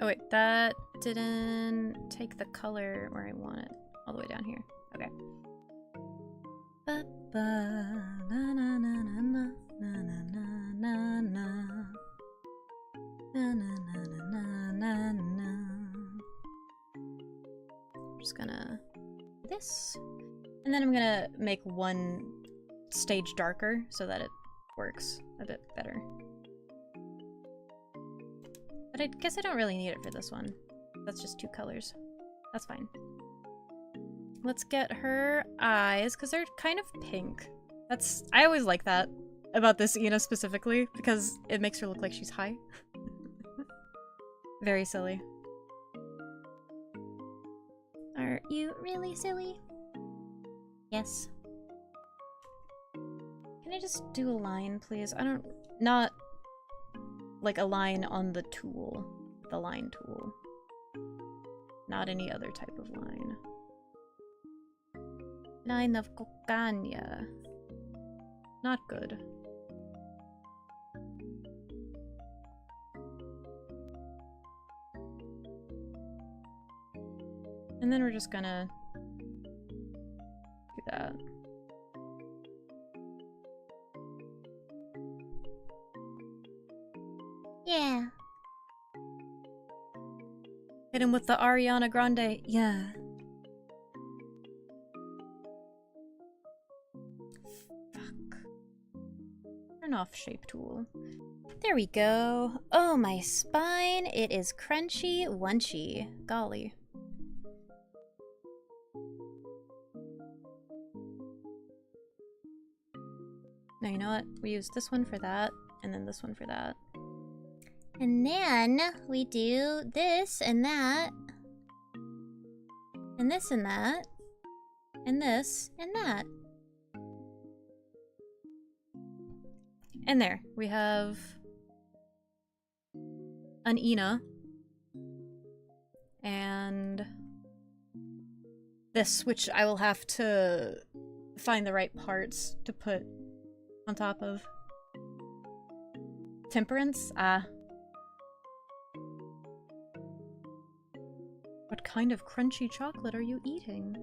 Oh wait, that didn't take the color where I want it. All the way down here. Okay. I'm just gonna do this. And then I'm gonna make one stage darker so that it works a bit better. But I guess I don't really need it for this one. That's just 2 colors. That's fine. Let's get her eyes, because they're kind of pink. I always like that about this ENA specifically, because it makes her look like she's high. Very silly. Are you really silly? Yes. Can I just do a line, please? Not like a line on the tool. The line tool. Not any other type of line. Line of Cocaña. Not good. And then we're just gonna do that. Yeah. Hit him with the Ariana Grande. Yeah. Fuck. Turn off shape tool. There we go. Oh, my spine. It is crunchy, wunchy. Golly. No, you know what? We use this one for that, and then this one for that. And then we do this and that. And this and that. And this and that. And there, we have an ENA. And this, which I will have to find the right parts to put on top of. Temperance? Ah. What kind of crunchy chocolate are you eating,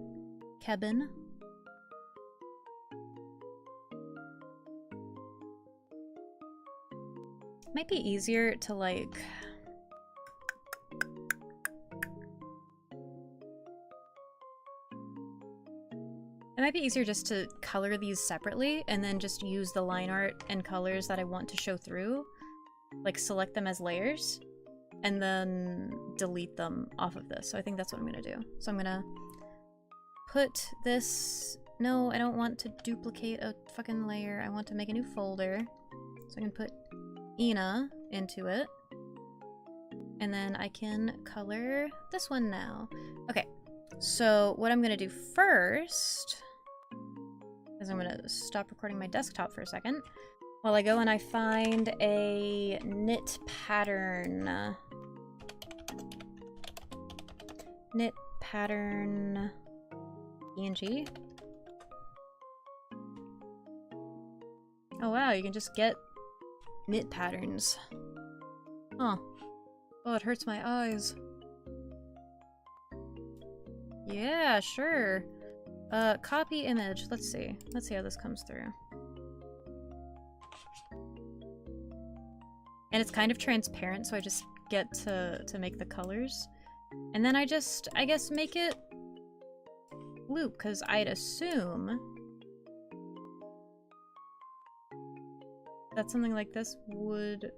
Kevin? Might be easier to, like... It might be easier just to color these separately and then just use the line art and colors that I want to show through. Like, select them as layers and then delete them off of this. So I think that's what I'm gonna do. So I'm gonna put this... No, I don't want to duplicate a fucking layer. I want to make a new folder. So I can put ENA into it. And then I can color this one now. Okay, so what I'm gonna do first is I'm gonna stop recording my desktop for a second while I go and I find a knit pattern. Knit pattern PNG. Oh wow, you can just get knit patterns. Huh. Oh, it hurts my eyes. Yeah, sure. Copy image. Let's see. Let's see how this comes through. And it's kind of transparent, so I just get to make the colors. And then I guess, make it blue, because I'd assume that something like this would...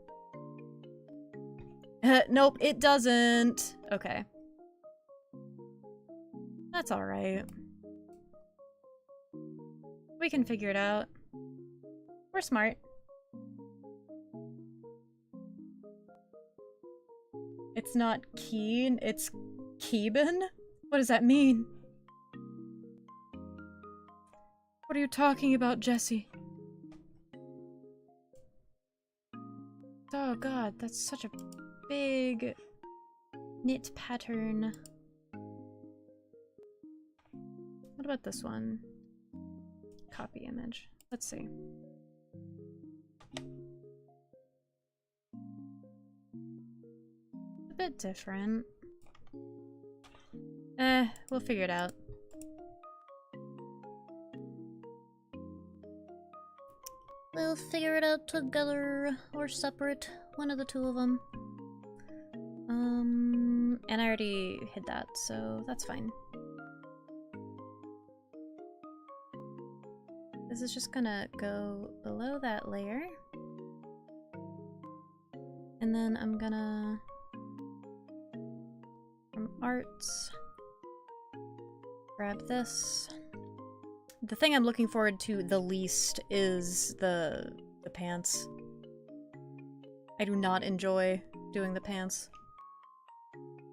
Nope, it doesn't. Okay. That's alright. We can figure it out. We're smart. It's not Keen, it's Keeben? What does that mean? What are you talking about, Jesse? Oh god, that's such a big knit pattern. What about this one? Copy image. Let's see. A bit different. We'll figure it out. We'll figure it out together or separate. One of the two of them. And I already hid that, so that's fine. This is just gonna go below that layer. And then I'm gonna... from arts... grab this. The thing I'm looking forward to the least is the pants. I do not enjoy doing the pants.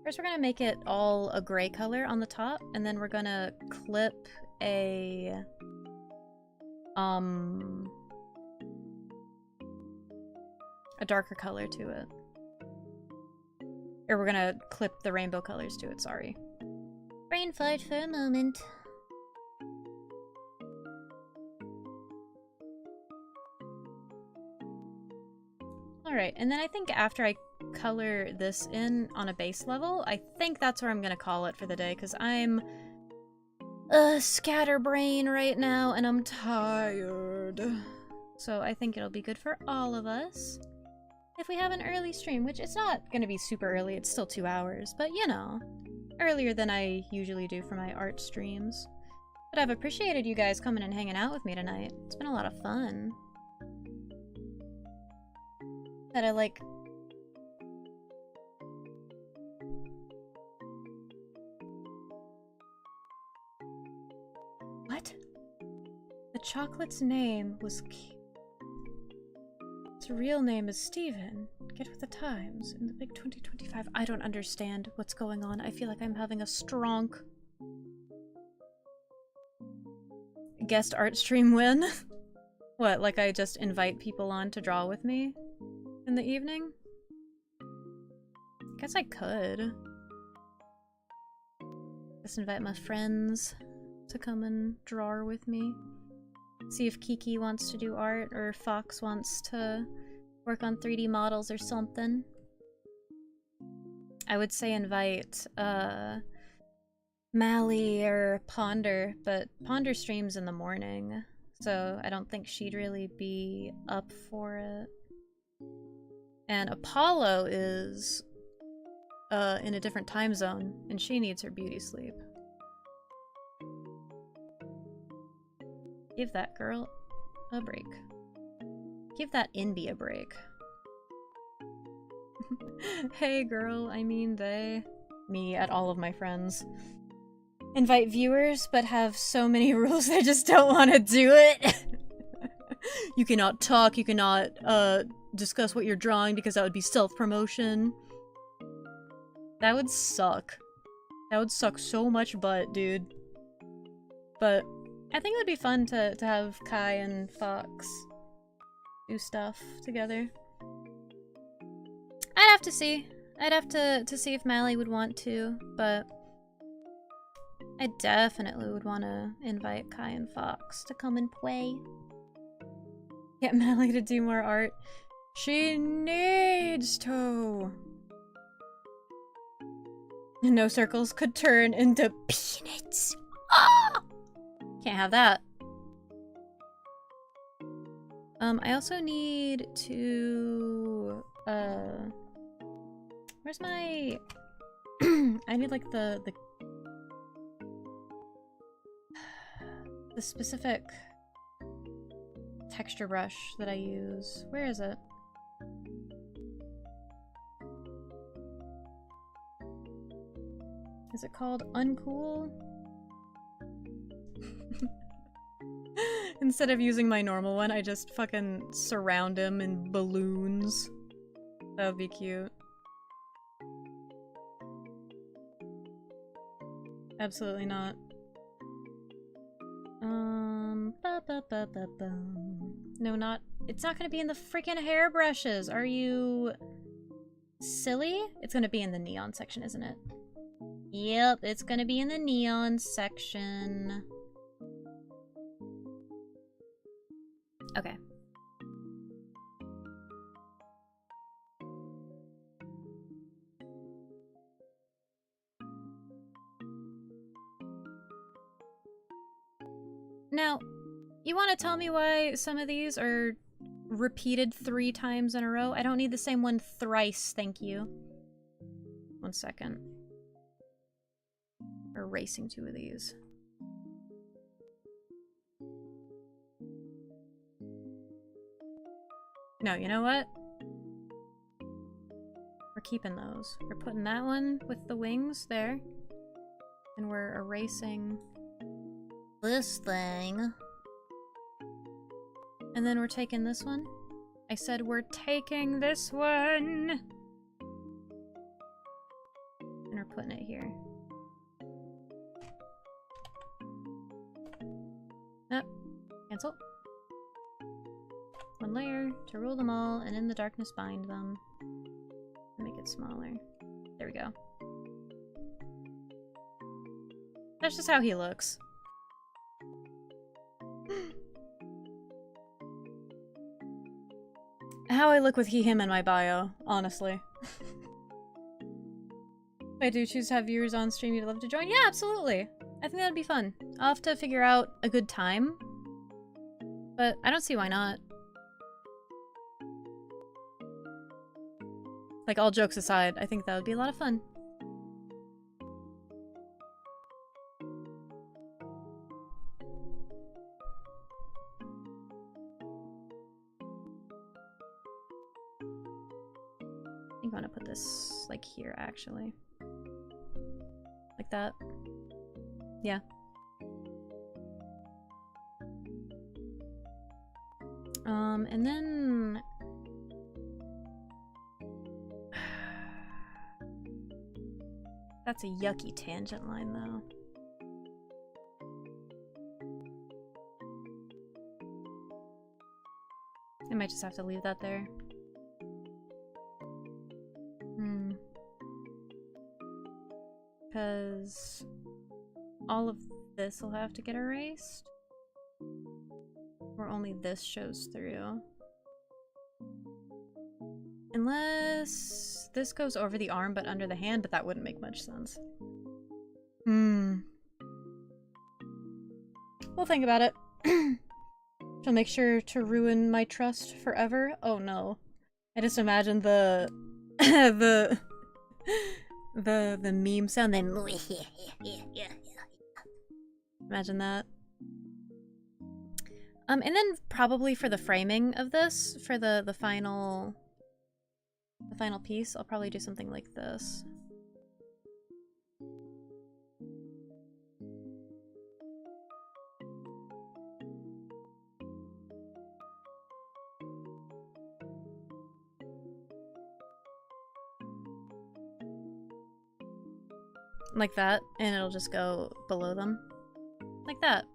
First we're gonna make it all a gray color on the top, and then we're gonna clip a... a darker color to it. Or we're gonna clip the rainbow colors to it, sorry. Brain fart for a moment. Alright, and then I think after I color this in on a base level, I think that's where I'm gonna call it for the day, because I'm scatterbrain right now, and I'm tired. So I think it'll be good for all of us if we have an early stream, which it's not gonna be super early, it's still 2 hours, but you know, earlier than I usually do for my art streams. But I've appreciated you guys coming and hanging out with me tonight. It's been a lot of fun. That I like... What? The chocolate's name was... His real name is Steven. Get with the times. In the big 2025. I don't understand what's going on. I feel like I'm having a strong guest art stream win. What, like I just invite people on to draw with me in the evening? Guess I could. Just invite my friends to come and draw with me. See if Kiki wants to do art or Fox wants to work on 3D models or something. I would say invite Mally or Ponder, but Ponder streams in the morning, so I don't think she'd really be up for it. And Apollo is in a different time zone, and she needs her beauty sleep. Give that girl a break. Give that Inby a break. Hey girl, I mean they. Me at all of my friends. Invite viewers, but have so many rules they just don't want to do it. You cannot talk, you cannot discuss what you're drawing because that would be self-promotion. That would suck. That would suck so much butt, dude. But I think it would be fun to have Kai and Fox do stuff together. I'd have to see. I'd have to see if Mally would want to, but I definitely would want to invite Kai and Fox to come and play. Get Mally to do more art. She needs to. No circles could turn into peanuts. Ah! Can't have that. I also need to where's my I need like the specific texture brush that I use. Where is it? Is it called Uncool? Instead of using my normal one, I just fucking surround him in balloons. That would be cute. Absolutely not. No, not. It's not gonna be in the freaking hairbrushes. Are you silly? It's gonna be in the neon section, isn't it? Yep, it's gonna be in the neon section. Okay. Now, you want to tell me why some of these are repeated 3 times in a row? I don't need the same one thrice, thank you. 1 second. We're erasing 2 of these. No, you know what? We're keeping those. We're putting that one with the wings there. And we're erasing this thing. And then we're taking this one. I said we're taking this one! And we're putting it here. Oh, cancel. 1 layer to rule them all, and in the darkness bind them. Make it smaller. There we go. That's just how he looks. How I look with he, him in my bio, honestly. If I do choose to have viewers on stream you'd love to join, yeah, absolutely. I think that'd be fun. I'll have to figure out a good time. But I don't see why not. Like, all jokes aside, I think that would be a lot of fun. I think I want to put this, like, here, actually. Like that. Yeah. And then That's a yucky tangent line, though. I might just have to leave that there. Because all of this will have to get erased. Or only this shows through. Unless this goes over the arm but under the hand, but that wouldn't make much sense. We'll think about it. She'll make sure to ruin my trust forever. Oh no. I just imagine the the meme sound then. Imagine that. And then probably for the framing of this, for the final piece, I'll probably do something like this. Like that, and it'll just go below them. Like that.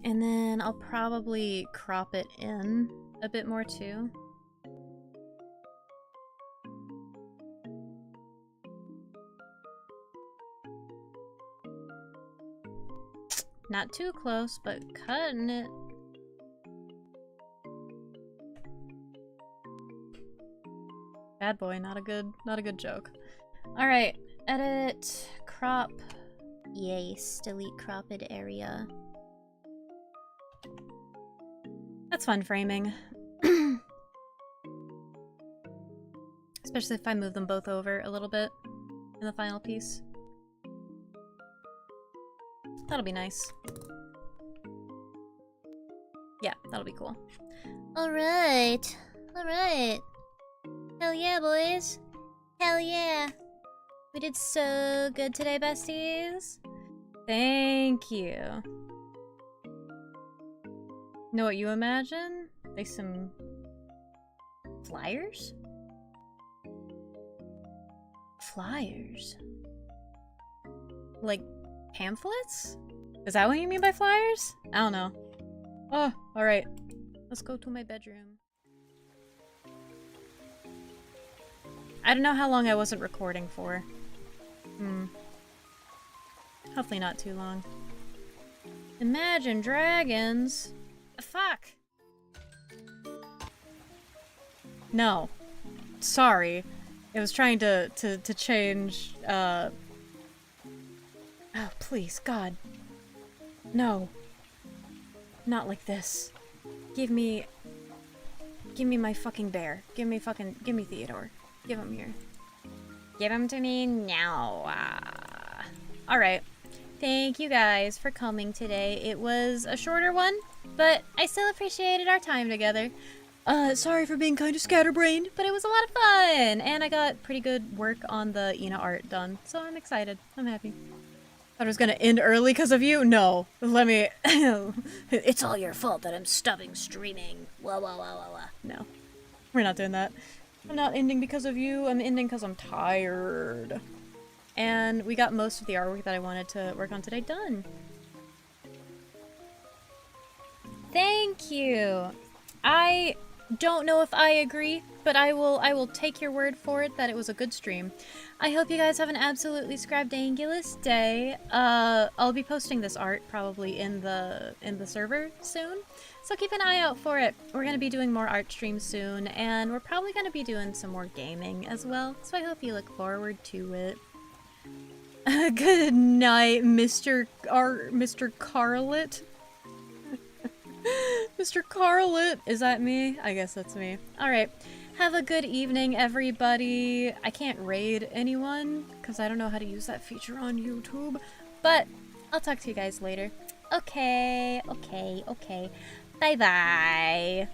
And then I'll probably crop it in a bit more too. Not too close, but cutting it. Bad boy, not a good joke. All right, edit, crop. Yes, delete cropped area. That's fun framing. Especially if I move them both over a little bit in the final piece. That'll be nice. Yeah, that'll be cool. Alright. Alright. Hell yeah, boys. Hell yeah. We did so good today, besties. Thank you. Know what you imagine? Like some flyers? Flyers? Like pamphlets? Is that what you mean by flyers? I don't know. Oh, alright. Let's go to my bedroom. I don't know how long I wasn't recording for. Hopefully not too long. Imagine Dragons. Fuck. No. Sorry. I was trying to change, Oh, please, God. No. Not like this. Give me my fucking bear. Give me Theodore. Give him here. Give him to me now. Alright. Thank you guys for coming today. It was a shorter one, but I still appreciated our time together. Sorry for being kind of scatterbrained, but it was a lot of fun! And I got pretty good work on the ENA art done, so I'm excited. I'm happy. Thought it was gonna end early because of you? No. Let me... It's all your fault that I'm stopping streaming. Wah wah wah wah wah. No. We're not doing that. I'm not ending because of you. I'm ending because I'm tired. And we got most of the artwork that I wanted to work on today done. Thank you. I don't know if I agree, but I will take your word for it that it was a good stream. I hope you guys have an absolutely scrabdangulous day. I'll be posting this art probably in the server soon, so keep an eye out for it. We're gonna be doing more art streams soon, and we're probably gonna be doing some more gaming as well. So I hope you look forward to it. Good night, Mr. Carlet. Mr. Carlet! Is that me? I guess that's me. Alright. Have a good evening, everybody. I can't raid anyone, because I don't know how to use that feature on YouTube. But I'll talk to you guys later. Okay. Bye-bye.